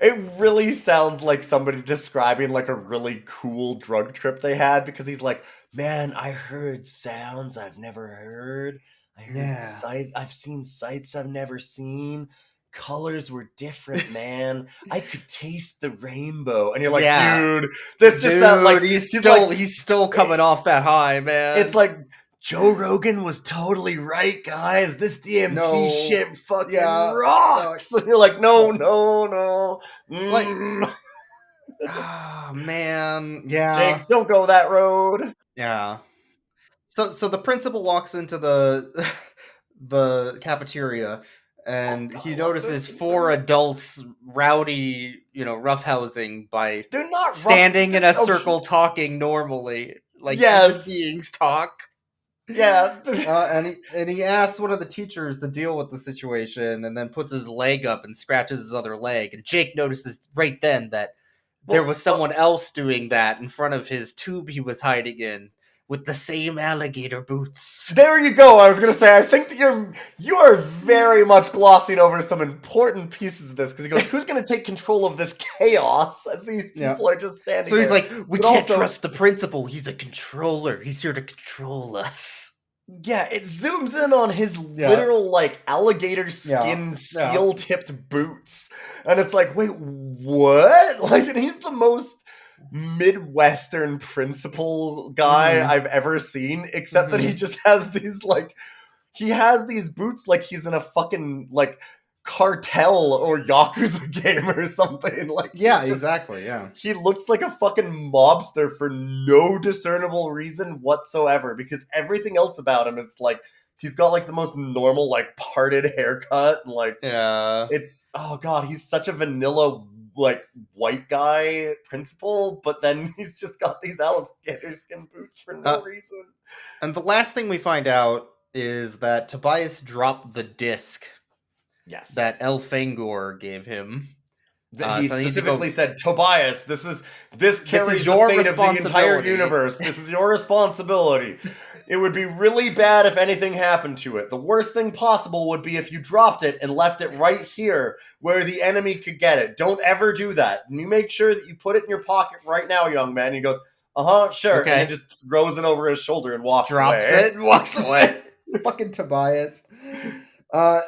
It really sounds like somebody describing, like, a really cool drug trip they had, because he's like, man, I heard sounds I've never heard. I heard I've seen sights I've never seen. Colors were different, man. I could taste the rainbow, and you're like, dude, this just sounds like he's still coming off that high, man. It's like Joe Rogan was totally right, guys. This DMT shit fucking rocks. And you're like, no. Like, man, yeah. Jake, don't go that road. Yeah. So the principal walks into the cafeteria. And he notices 4 adults rowdy, roughhousing by they're not standing in a circle talking normally, like human beings talk. Yeah. And he asks one of the teachers to deal with the situation, and then puts his leg up and scratches his other leg. And Jake notices right then that there was someone else doing that in front of his tube he was hiding in, with the same alligator boots. There you go. I was gonna say, I think that you are very much glossing over some important pieces of this, because he goes, "Who's gonna take control of this chaos?" As these people are just standing. So he's there. like, "We can't trust the principal. He's a controller. He's here to control us." Yeah, it zooms in on his literal alligator skin steel-tipped boots, and it's like, wait, what? And he's the most Midwestern principal guy I've ever seen, except that he just has these boots like he's in a fucking cartel or Yakuza game or something. Exactly. He looks like a fucking mobster for no discernible reason whatsoever, because everything else about him is he's got the most normal parted haircut and it's, oh god, he's such a vanilla white guy principal, but then he's just got these alligator skin boots for no reason. And the last thing we find out is that Tobias dropped the disc Yes. that El Fangor gave him. He So they need to specifically go- said, Tobias, this carries your the fate of the entire responsibility." universe. This is your responsibility. It would be really bad if anything happened to it. The worst thing possible would be if you dropped it and left it right here where the enemy could get it. Don't ever do that. And you make sure that you put it in your pocket right now, young man. And he goes, sure. Okay. And then just throws it over his shoulder and walks Drops away. it and walks away. Fucking Tobias.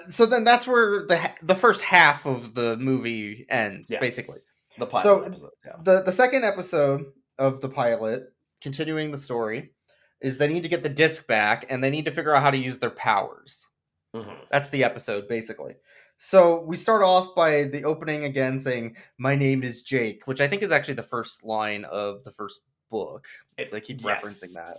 So then that's where the first half of the movie ends, Yes. basically. The pilot So episode. Yeah. the second episode of the pilot, continuing the story, is they need to get the disc back and they need to figure out how to use their powers. Mm-hmm. That's the episode, basically. So we start off by the opening again saying, "My name is Jake," which I think is actually the first line of the first book. They keep referencing that.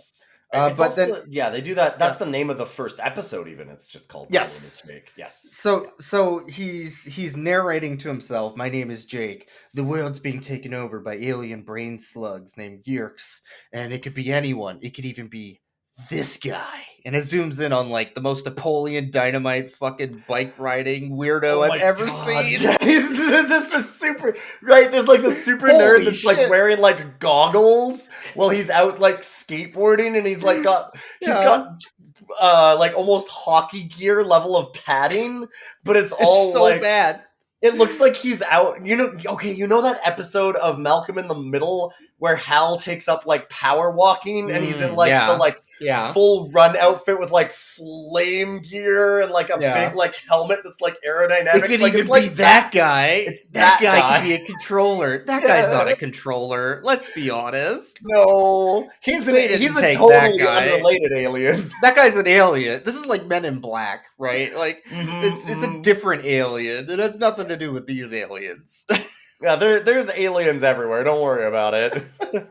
It's but also, then, they do that. That's the name of the first episode. Even it's just called Yes. My Name is Jake. Yes. So he's narrating to himself, "My name is Jake. The world's being taken over by alien brain slugs named Yerks, and it could be anyone. It could even be this guy." And it zooms in on like the most Napoleon Dynamite fucking bike riding weirdo I've ever seen. Yeah, this is the super right. There's like the super Holy nerd that's shit. like wearing like goggles while he's out like skateboarding, and he's like got like almost hockey gear level of padding, but it's all so like bad. It looks like he's out. You know that episode of Malcolm in the Middle where Hal takes up like power walking and he's in like the like full run outfit with like flame gear and like a big like helmet that's like aerodynamic. It could like, even it's like be that guy. It's that that guy could be a controller. That guy's not a controller. Let's be honest. No, he's a take totally that guy. unrelated alien. That guy's an alien. This is like Men in Black, right? Like it's a different alien. It has nothing to do with these aliens. Yeah, there's aliens everywhere. Don't worry about it.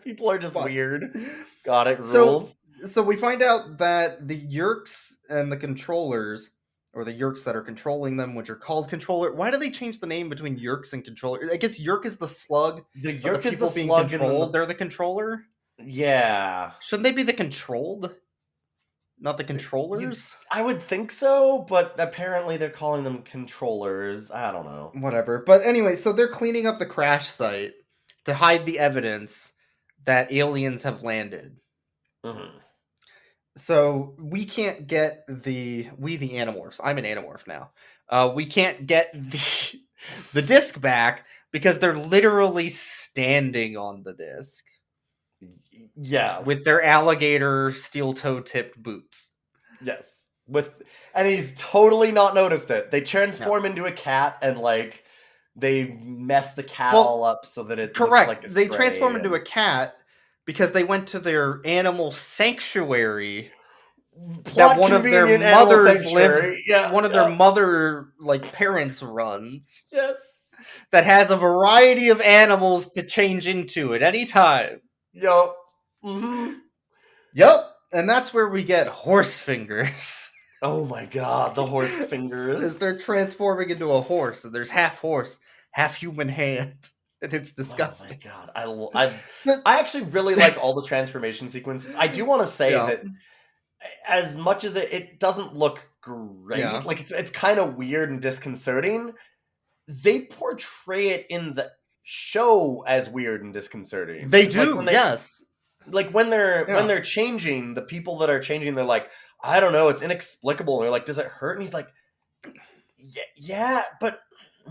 People are just weird. Got it. Rules. So we find out that the Yerks and the controllers, or the Yerks that are controlling them, which are called controller. Why do they change the name between Yerks and controller? I guess Yerk is the slug. The Yerk is the being slug. Controlled. They're the controller. Yeah. Shouldn't they be the controlled? Not the controllers? I would think so, but apparently they're calling them controllers. I don't know. Whatever. But anyway, so they're cleaning up the crash site to hide the evidence that aliens have landed. Mm-hmm. So we can't get the Animorphs. I'm an Animorph now. We can't get the disc back because they're literally standing on the disc. Yeah, with their alligator steel toe tipped boots. Yes, and he's totally not noticed it. They transform into a cat and like they mess the cat all up so that it correct. Looks like a they transform into a cat because they went to their animal sanctuary. That one of their mothers lives. Yeah, one of their mother like parents runs. Yes, that has a variety of animals to change into at any time. Yup. Mm-hmm. Yup. And that's where we get horse fingers. Oh my god, the horse fingers. They're transforming into a horse, and there's half horse, half human hand. And it's disgusting. Oh my god. I actually really like all the transformation sequences. I do want to say that as much as it doesn't look great, like it's kind of weird and disconcerting, they portray it in the show as weird and disconcerting. They do, yes. Like when they're changing, the people that are changing, they're like, I don't know, it's inexplicable. And they're like, does it hurt? And he's like, yeah, but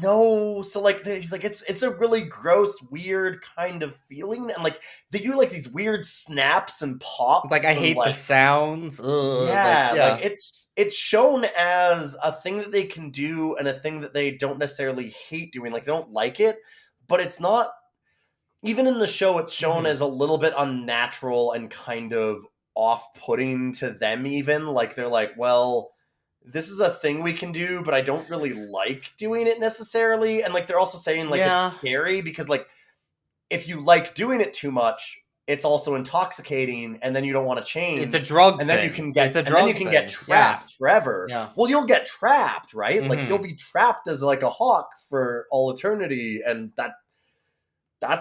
no. So like, he's like, it's a really gross, weird kind of feeling. And like, they do like these weird snaps and pops. Like, I hate the sounds. Ugh, like it's shown as a thing that they can do and a thing that they don't necessarily hate doing. Like, they don't like it, but it's not. Even in the show, it's shown as a little bit unnatural and kind of off-putting to them even. Like, they're like, well, this is a thing we can do, but I don't really like doing it necessarily. And, like, they're also saying, like, it's scary because, like, if you like doing it too much, it's also intoxicating, and then you don't want to change. It's a drug and thing. Then you can get, it's a and drug then you can get trapped forever. Yeah. Well, you'll get trapped, right? Like, you'll be trapped as, like, a hawk for all eternity, and that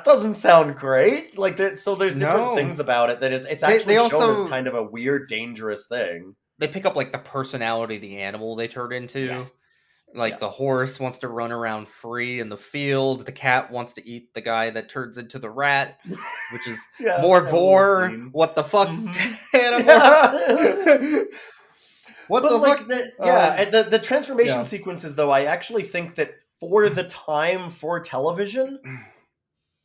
doesn't sound great. Like, so there's different things about it that it's actually shown as kind of a weird, dangerous thing. They pick up like the personality of the animal they turn into. Yes. Like the horse wants to run around free in the field. The cat wants to eat the guy that turns into the rat, which is Yeah, more they have a little vor. scene. What the fuck, Mhm. Animorphs? What But the like fuck? and the transformation yeah. sequences, though, I actually think that for the time for television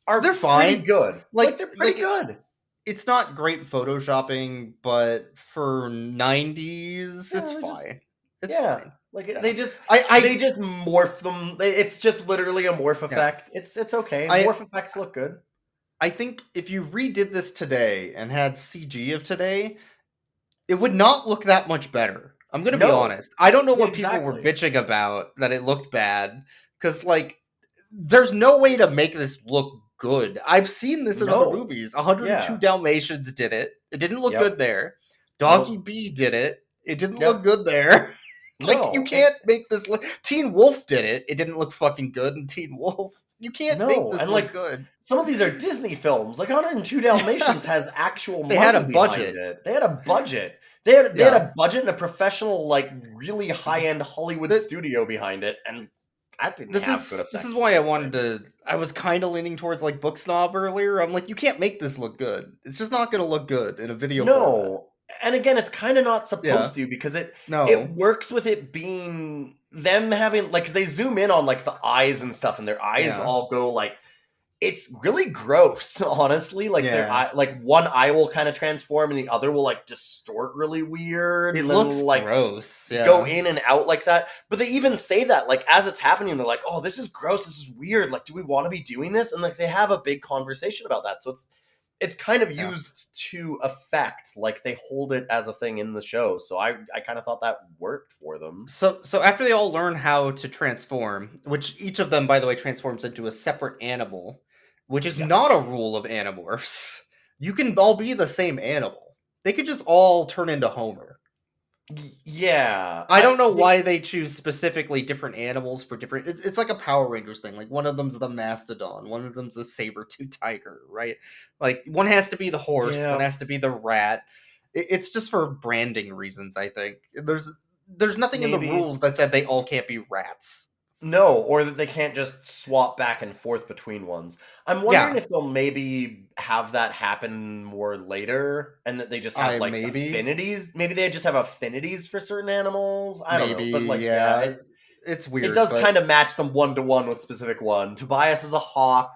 are They're pretty fine. good. Like, Like, they're pretty like good. it's not great photoshopping, but for 90s, Yeah, it's they just fine. It's yeah. fine. Like Yeah. they just I they just morph them. It's just literally a morph Yeah. effect. It's okay. I Morph effects look good. I think if you redid this today and had CG of today, it would not look that much better. I'm gonna be No. honest. I don't know Yeah, what people were exactly. bitching about that it looked bad, because like there's no way to make this look good. I've seen this in other No. movies. 102 Yeah. Dalmatians did it. It didn't look good Yep. there. Doggy Nope. B did it. It didn't look Yep. good there. Like you No. can't make this look. Teen Wolf did it. It didn't look fucking good in Teen Wolf. You can't make No. this And look like good. some of these are Disney films. Like 102 Yeah. Dalmatians has actual They had a money behind budget. it. They had a budget. They had Yeah. a budget and a professional, like really high end Hollywood The, studio behind it, and that didn't this have good is this effects is for why I Christ's wanted sake. to. I was kind of leaning towards like Book Snob earlier. I'm like, you can't make this look good. It's just not going to look good in a video format. No. And again, it's kind of not Yeah. supposed to, because it No. works with it being them having, like, 'cause they zoom in on like the eyes and stuff, and their eyes Yeah. all go like, it's really gross, honestly. Like their Yeah. eye, like one eye will kind of transform and the other will like distort really weird. It And looks then like gross. go Yeah. in and out like that. But they even say that, like, as it's happening, they're like, "Oh, this is gross. This is weird. Like, do we want to be doing this?" And like they have a big conversation about that. So it's kind of Yeah. used to effect, like they hold it as a thing in the show. So I kind of thought that worked for them. So after they all learn how to transform, which each of them, by the way, transforms into a separate animal, which is Yes. not a rule of Animorphs. You can all be the same animal. They could just all turn into Homer. Yeah. I don't know why they choose specifically different animals for different. It's like a Power Rangers thing. Like one of them's the mastodon, one of them's the saber-tooth tiger, right? Like one has to be the horse, Yeah. one has to be the rat. It's just for branding reasons, I think. There's nothing in the Maybe. rules that said they all can't be rats. No, or that they can't just swap back and forth between ones. I'm wondering Yeah. if they'll maybe have that happen more later, and that they just have like Maybe. affinities. Maybe they just have affinities for certain animals. I don't Maybe, know, but like yeah. It's weird. it does but kind of match them one to one with specific one. Tobias is a hawk.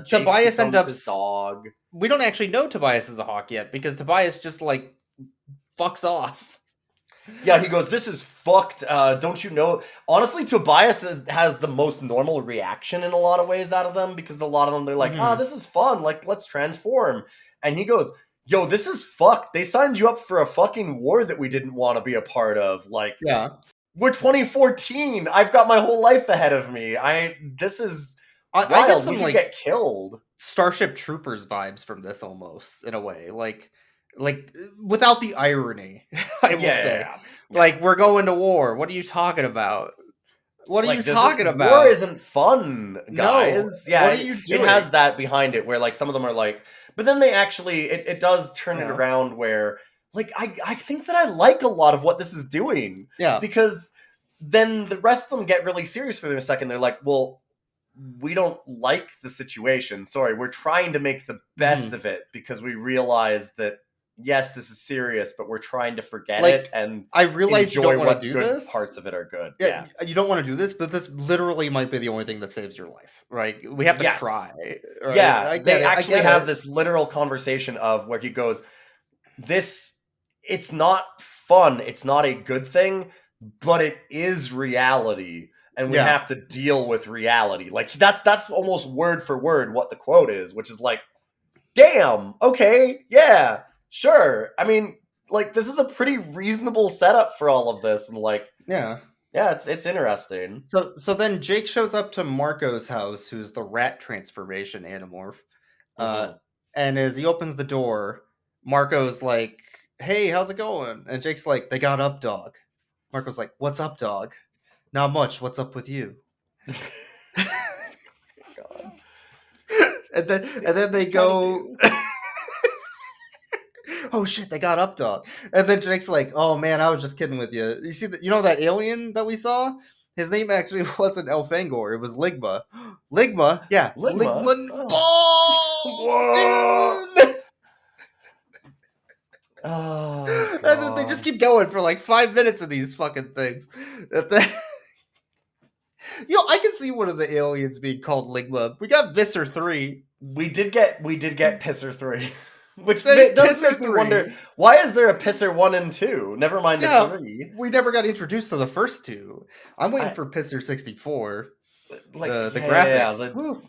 Jake Tobias ends becomes up his dog. We don't actually know Tobias is a hawk yet because Tobias just like fucks off. Yeah, he goes, "This is fucked. Don't you know?" Honestly, Tobias has the most normal reaction in a lot of ways out of them, because a lot of them, they're like, Mhm. this is fun. Like, let's transform. And he goes, "Yo, this is fucked. They signed you up for a fucking war that we didn't want to be a part of. Like, Yeah. we're 2014. I've got my whole life ahead of me. This is I wild. get some We could like get killed." Starship Troopers vibes from this almost in a way, like without the irony. I will say, Yeah. like we're going to war. What are you talking about? What are Like, you this talking war about? isn't fun, guys. No. Yeah, What are you it doing? has that behind it, where like some of them are like, but then they actually it does turn it Yeah. around where like I think that I like a lot of what this is doing, Yeah. because then the rest of them get really serious for a second. They're like, "Well, we don't like the situation. Sorry, we're trying to make the best of it, because we realize that yes, this is serious, but we're trying to forget Like, it and I realize you enjoy don't want what to do good this. parts of it are good." Yeah, you don't want to do this, but this literally might be the only thing that saves your life. Right? We have to Yes. try. Right? Yeah, I get they it, I actually get have it. this literal conversation of where he goes, it's not fun, it's not a good thing, but it is reality, and we Yeah. have to deal with reality. Like, that's almost word for word what the quote is, which is like, damn, okay, yeah, sure. I mean, like, this is a pretty reasonable setup for all of this, and like, Yeah. yeah, it's interesting. So then Jake shows up to Marco's house, who's the rat transformation Animorph. Mhm. And as he opens the door, Marco's like, "Hey, how's it going?" And Jake's like, "They got up, dog." Marco's like, "What's up, dog?" "Not much. What's up with you?" God. and then they go, "Oh shit, they got up, dog." And then Jake's like, "Oh man, I was just kidding with you. You see that? You know that alien that we saw? His name actually wasn't Elfangor. It was Ligma. Ligma, yeah, Ligma? Ligman Oh. balls, dude. Oh, And then they just keep going for like 5 minutes of these fucking things. I can see one of the aliens being called Ligma. We got Visser 3. We did get Pisser 3. Which There's does Pisser make me 3. wonder, why is there a Pisser 1 and 2? Never mind Yeah, the 3. we never got introduced to the first two. I'm waiting I- for Pisser 64. Like The yeah, graphics. Whew.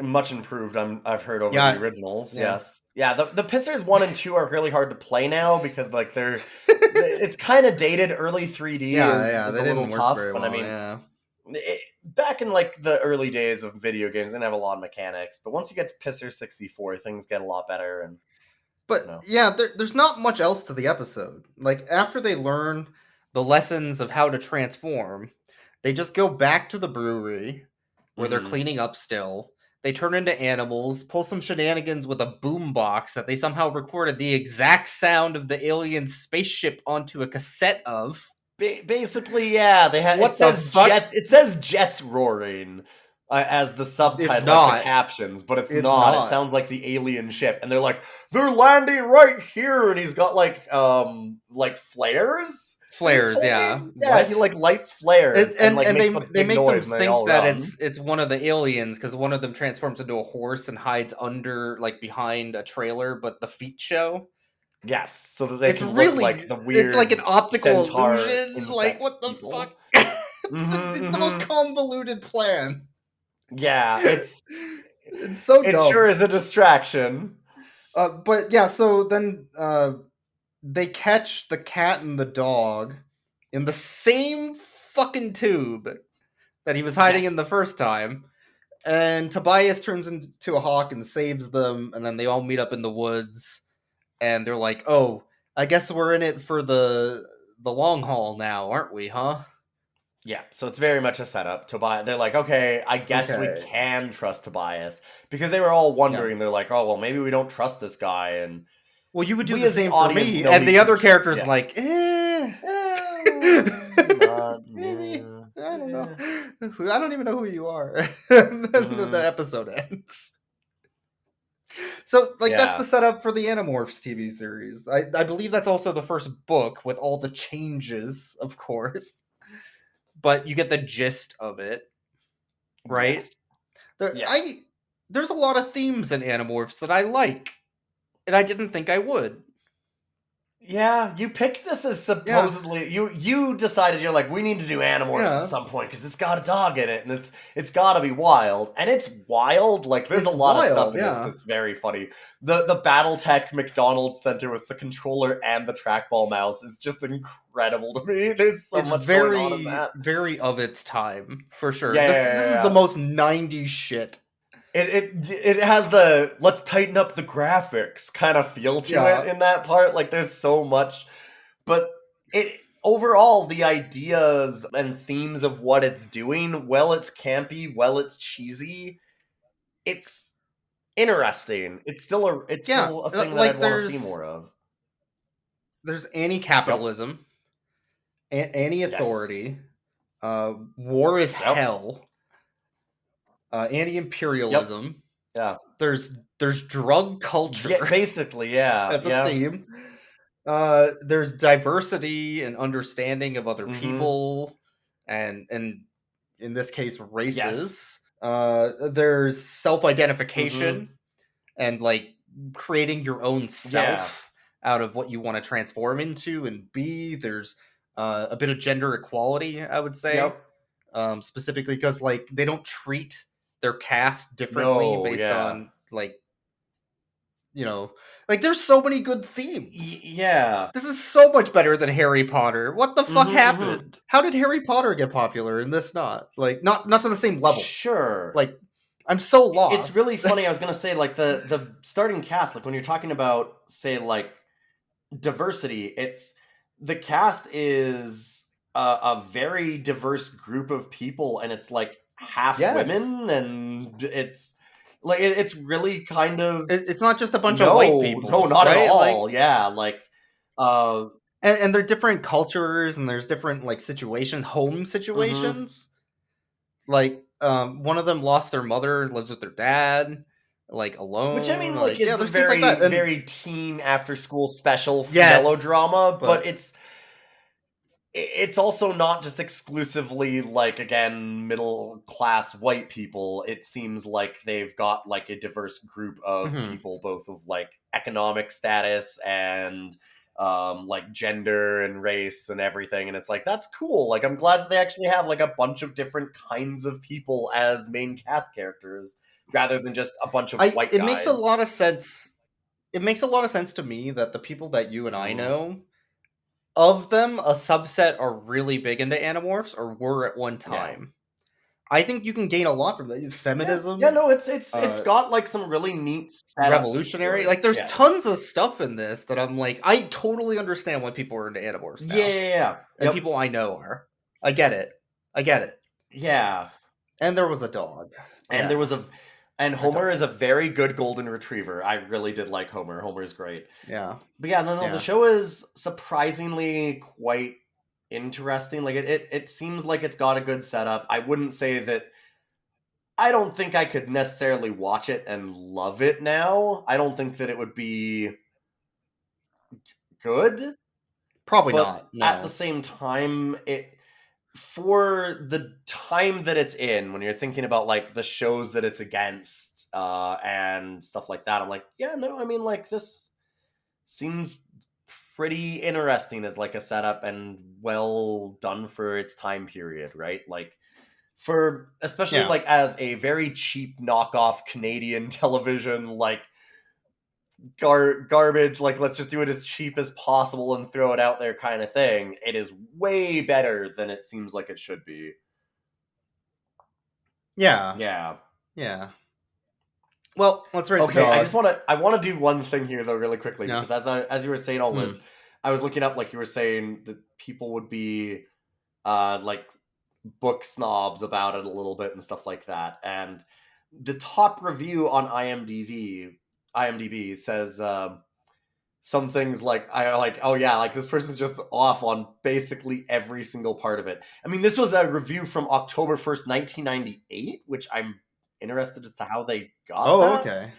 much improved. I've heard over Yeah. the originals. Yeah. Yes, yeah. The Pissers 1 and 2 are really hard to play now because like it's kind of dated. Early 3D Yeah, is they a little didn't work tough, very and well. I mean, Yeah. back in like the early days of video games, they didn't have a lot of mechanics. But once you get to Pisser 64, things get a lot better. And But No. yeah, there's not much else to the episode. Like after they learn the lessons of how to transform, they just go back to the brewery where they're Mhm. cleaning up still. They turn into animals, pull some shenanigans with a boombox that they somehow recorded the exact sound of the alien spaceship onto a cassette of. Basically, yeah, they had. What It the says fuck? It says jets roaring as the subtitle, like not. the captions, but it's It's not. not. It sounds like the alien ship, and they're like, they're landing right here, and he's got like flares. Flares, This whole yeah. game? Yeah, What? he like lights flares and like makes a they big make noise, them and they all think that run. it's one of the aliens because one of them transforms into a horse and hides under like behind a trailer, but the feet show. Yes, so that they It's can really look like the weird. it's like an optical centaur illusion. insect Like what the people. fuck? Mhm, It's the most mhm. convoluted plan. Yeah, it's so it dumb. sure is a distraction. But yeah, so then they catch the cat and the dog in the same fucking tube that he was hiding in the first time. And Tobias turns into a hawk and saves them, and then they all meet up in the woods, and they're like, "Oh, I guess we're in it for the long haul now, aren't we, huh?" Yeah, so it's very much a setup. Tobias, they're like, okay, I guess we Okay. can trust Tobias because they were all wondering. They're like, oh well, maybe we don't trust this guy, and Well, you would do we the as the same for audience me, know and he the other can character's yeah. like, eh. Maybe. I don't know. I don't even know who you are. And then the episode ends. So, like, that's the setup for the Animorphs TV series. I believe that's also the first book with all the changes, of course. But you get the gist of it, right? Yes. There's a lot of themes in Animorphs that I like, and I didn't think I would. Yeah, you picked this as supposedly you decided you're like, we need to do Animorphs Yeah. at some point because it's got a dog in it and it's got to be wild, and it's wild. Like there's It's a lot of wild, stuff in this yeah. that's very funny. The BattleTech McDonald's Center with the controller and the trackball mouse is just incredible to me. There's so It's much very, going on in that. very of its time, for sure. Yeah, This is the most 90s shit. It has the let's tighten up the graphics kind of feel to it in that part. Like there's so much, but it overall the ideas and themes of what it's doing, well, it's campy, well, it's cheesy, it's interesting. It's still a still a thing that I'd want to see more of. There's anti-capitalism, anti-authority, war is hell. Anti-imperialism. Yeah. There's drug culture. Yeah, basically, yeah. That's a theme. There's diversity and understanding of other people, and in this case, races. There's self-identification and like creating your own self out of what you want to transform into and be. There's a bit of gender equality, I would say, specifically because like they don't treat their cast differently based on like, you know, like there's so many good themes. Yeah, this is so much better than Harry Potter. What the fuck happened? How did Harry Potter get popular and this not? Like not to the same level. Sure. Like I'm so lost. It's really funny. I was gonna say like the starting cast. Like when you're talking about say like diversity, it's the cast is a very diverse group of people, and it's like half women, and it's like it's really kind of it's not just a bunch of white people. No, not right? at all. Like, yeah, like and they're different cultures, and there's different like situations, home situations. Like one of them lost their mother, lives with their dad, like alone. Which I mean, like, Like is yeah, the there's things like that. And very teen after school special yes, melodrama, but but it's also not just exclusively like, again, middle class white people. It seems like they've got like a diverse group of mhm. people, both of like economic status and like gender and race and everything. And it's like, that's cool. Like, I'm glad that they actually have like a bunch of different kinds of people as main cast characters rather than just a bunch of white it guys. makes a lot of sense. It makes a lot of sense to me that the people that you and I know, of them, a subset are really big into Animorphs or were at one time. I think you can gain a lot from that. Feminism. Yeah, no, it's got like some really neat setups revolutionary. for it. Like there's Yes. tons of stuff in this that I'm like, I totally understand why people are into Animorphs now. Yeah. And Yep. people I know are. I get it. Yeah. And there was a dog. And Yeah. there was and Homer dog. is a very good golden retriever. I really did like Homer. Homer's great. Yeah. But yeah, no, Yeah. the show is surprisingly quite interesting. Like it seems like it's got a good setup. I wouldn't say that I don't think I could necessarily watch it and love it now. I don't think that it would be good. Probably But not. No. at the same time, for the time that it's in, when you're thinking about like the shows that it's against and stuff like that, I'm like, yeah, no, I mean, like, this seems pretty interesting as like a setup and well done for its time period, right? Like, for especially Yeah. like as a very cheap knockoff Canadian television, like garbage, like let's just do it as cheap as possible and throw it out there kind of thing, it is way better than it seems like it should be. Yeah. Well, let's rate the dog. I want to do one thing here though really quickly, Yeah. because as you were saying all this, I was looking up, like you were saying that people would be like book snobs about it a little bit and stuff like that, and the top review on IMDb says some things like, oh yeah, like this person's just off on basically every single part of it. I mean, this was a review from October 1st, 1998, which I'm interested as to how they got that. Okay.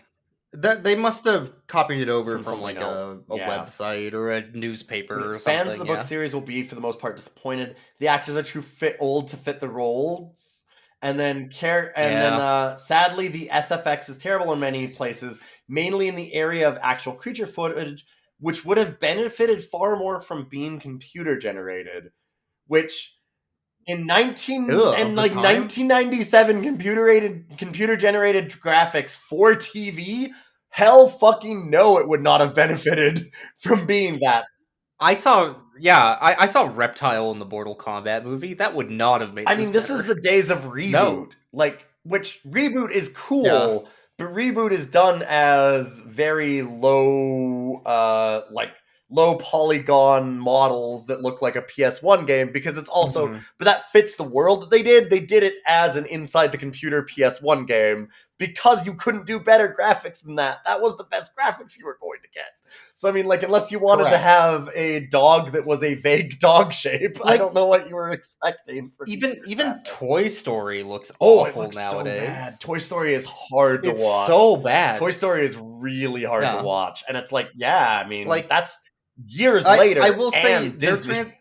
That they must have copied it over from like else. a Yeah. website or a newspaper or something. Fans of the book series will be, for the most part, disappointed. The actors are too old to fit the roles. And then sadly, the SFX is terrible in many places, mainly in the area of actual creature footage, which would have benefited far more from being computer generated. Which in 1997, computer generated graphics for TV, hell fucking no, it would not have benefited from being that. I saw Reptile in the Mortal Kombat movie. That would not have made. I mean, this is the days of Reboot. No. Like, which Reboot is cool, but Reboot is done as very low, low polygon models that look like a PS1 game, because it's also, but that fits the world that they did. They did it as an inside the computer PS1 game because you couldn't do better graphics than that. That was the best graphics you were going to get. So, I mean, like, unless you wanted to have a dog that was a vague dog shape, like, I don't know what you were expecting. Even Toy Story looks awful it looks nowadays. So bad. Toy Story is hard to watch. It's so bad. Toy Story is really hard to watch. And it's like, yeah, I mean, like, that's years later. I will say, Disney.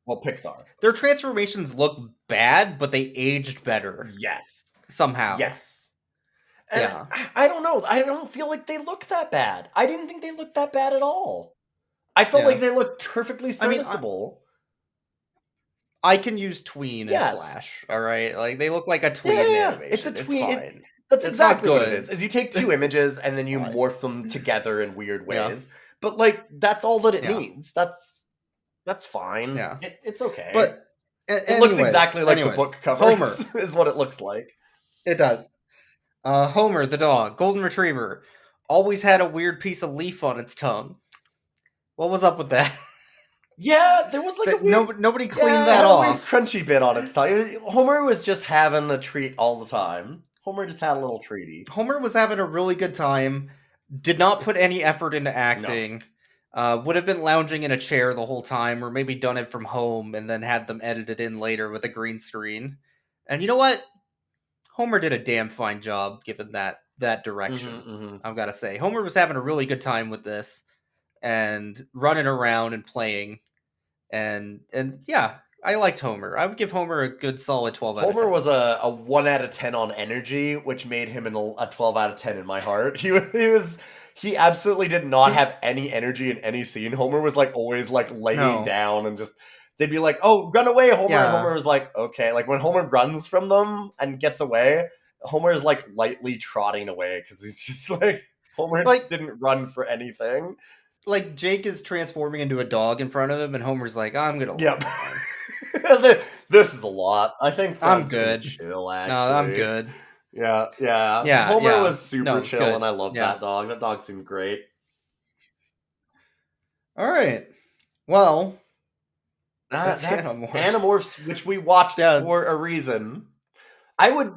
Well, Pixar. Their transformations look bad, but they aged better. Yes. Somehow. Yes. And I don't know. I don't feel like they look that bad. I didn't think they looked that bad at all. I felt like they looked perfectly serviceable. I can use tween and Flash, all right? Like, they look like a tween animation. It's a tween. It's fine. That's exactly what it is. Is you take two images and then you morph them together in weird ways. But, like, that's all that it needs. That's fine. Yeah. It's okay. But it looks exactly like the book cover. Homer is what it looks like. It does. Homer, the dog, golden retriever, always had a weird piece of leaf on its tongue. What was up with that? Yeah, there was like a weird... Nobody cleaned that off. A weird crunchy bit on its tongue. Homer was just having a treat all the time. Homer just had a little treaty. Homer was having a really good time. Did not put any effort into acting. would have been lounging in a chair the whole time, or maybe done it from home and then had them edited in later with a green screen. And you know what? Homer did a damn fine job given that direction. I've got to say, Homer was having a really good time with this and running around and playing, and yeah, I liked Homer. I would give Homer a good solid 12 out of 10. Homer was a 1 out of 10 on energy, which made him a 12 out of 10 in my heart. He absolutely did not have any energy in any scene. Homer was like always like laying down and just they'd be like, "Oh, run away, Homer." Yeah. And Homer was like, "Okay." Like when Homer runs from them and gets away, Homer is like lightly trotting away because he's just like Homer Like- didn't run for anything. Like Jake is transforming into a dog in front of him, and Homer's like, "I'm gonna." Yep. This is a lot. I think I'm Fred's gonna good. chill, actually. No, I'm good. Yeah. Homer yeah. was super No, chill, good. and I loved Yeah. that dog. That dog seemed great. All right. Well, That's Animorphs. Animorphs, which we watched for a reason. I would,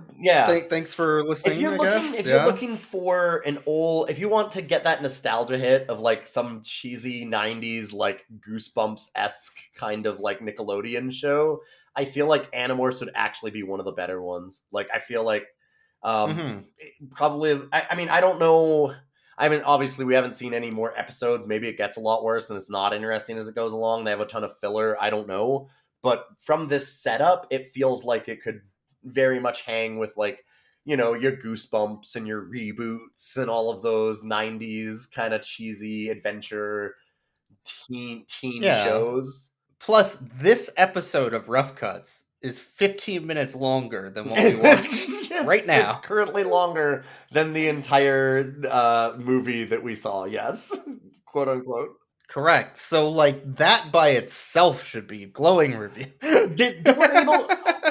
Thanks for listening. if you're I looking, guess. if you're looking for an old, if you want to get that nostalgia hit of like some cheesy '90s like Goosebumps-esque kind of like Nickelodeon show, I feel like Animorphs would actually be one of the better ones. Like I feel like, probably. I mean, I don't know. I mean, obviously, we haven't seen any more episodes. Maybe it gets a lot worse and it's not interesting as it goes along. They have a ton of filler. I don't know. But from this setup, it feels like it could very much hang with, like, you know, your Goosebumps and your reboots and all of those 90s kind of cheesy adventure teen shows. Plus, this episode of Rough Cuts is 15 minutes longer than what we watched right now. It's currently longer than the entire movie that we saw, yes. Quote unquote. Correct. So, like, that by itself should be glowing review.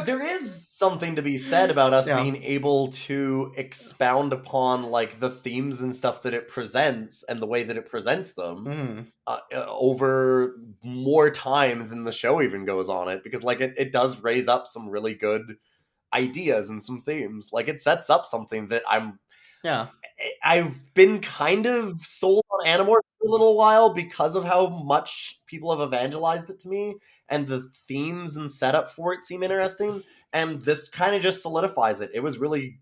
There is something to be said about us being able to expound upon, like, the themes and stuff that it presents and the way that it presents them over more time than the show even goes on it, because, like, it does raise up some really good ideas and some themes. Like, it sets up something that I've been kind of sold on Animorphs for a little while because of how much people have evangelized it to me, and the themes and setup for it seem interesting, and this kind of just solidifies it. It was really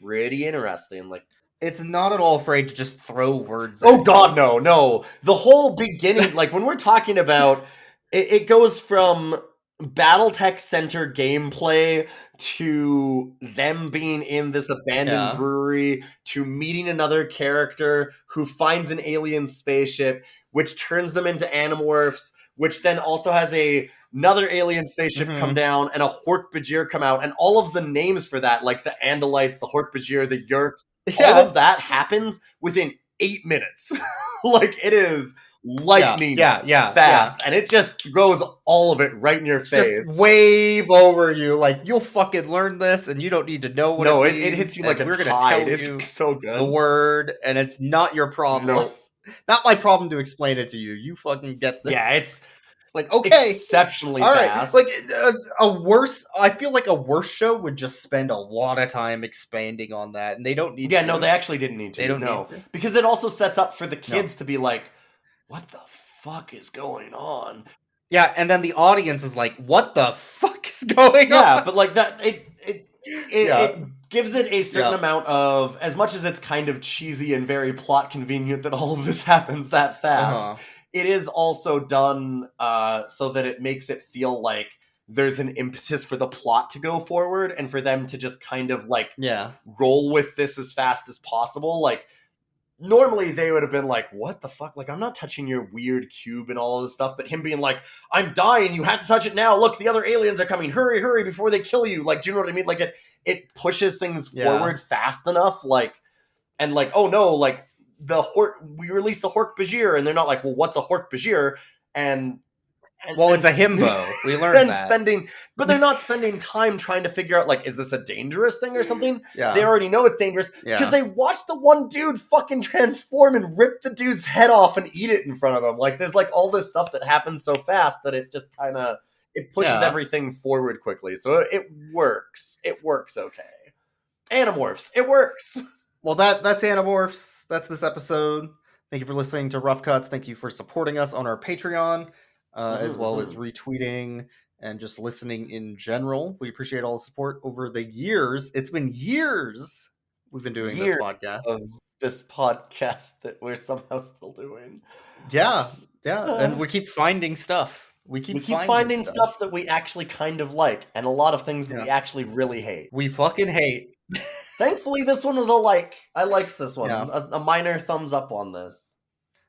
pretty interesting. Like, it's not at all afraid to just throw words oh god, no. The whole beginning, like when we're talking about it goes from Battletech Center gameplay to them being in this abandoned brewery to meeting another character who finds an alien spaceship, which turns them into Animorphs, which then also has another alien spaceship come down and a Hork-Bajir come out, and all of the names for that, like the Andalites, the Hork-Bajir, the Yerks, all of that happens within 8 minutes. Like, it is lightning fast, and it just throws all of it right in your face. Just wave over you, like, you'll fucking learn this, and you don't need to know what it means. It hits you like a we're tide. Gonna tell it's you so good. the word, and it's not your problem. No. Not my problem to explain it to you. You fucking get this. Yeah, it's like, okay, exceptionally all fast. Right. Like I feel like a worse show would just spend a lot of time expanding on that, and they don't need to. Yeah, no, they actually didn't need to. They don't need to. Because it also sets up for the kids to be like, what the fuck is going on? Yeah, and then the audience is like, what the fuck is going on? Yeah, but like that, it gives it a certain amount of, as much as it's kind of cheesy and very plot convenient that all of this happens that fast, it is also done so that it makes it feel like there's an impetus for the plot to go forward and for them to just kind of like roll with this as fast as possible. Like, normally they would have been like, what the fuck? Like, I'm not touching your weird cube and all of this stuff. But him being like, I'm dying. You have to touch it now. Look, the other aliens are coming. Hurry, hurry before they kill you. Like, do you know what I mean? Like, it pushes things forward fast enough. Like, and like, oh no, like we released the Hork-Bajir, and they're not like, well, what's a Hork-Bajir? It's a himbo. We learned that. But they're not spending time trying to figure out, like, is this a dangerous thing or something? Yeah. They already know it's dangerous because they watched the one dude fucking transform and rip the dude's head off and eat it in front of them. Like, there's like all this stuff that happens so fast that it just kind of pushes everything forward quickly. So it works. It works okay. Animorphs. It works. Well, that's Animorphs. That's this episode. Thank you for listening to Rough Cuts. Thank you for supporting us on our Patreon, as well as retweeting and just listening in general. We appreciate all the support over the years. It's been years we've been doing this podcast. Of this podcast that we're somehow still doing. Yeah, and we keep finding stuff. We keep finding stuff that we actually kind of like, and a lot of things that we actually really hate. We fucking hate. Thankfully, this one was a like. I liked this one. Yeah. A minor thumbs up on this.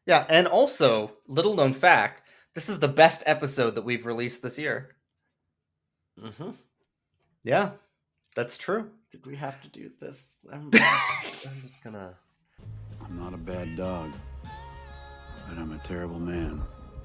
Yeah, and also, little known fact, this is the best episode that we've released this year. Mm-hmm. Yeah, that's true. Did we have to do this? I'm just gonna... I'm not a bad dog, but I'm a terrible man.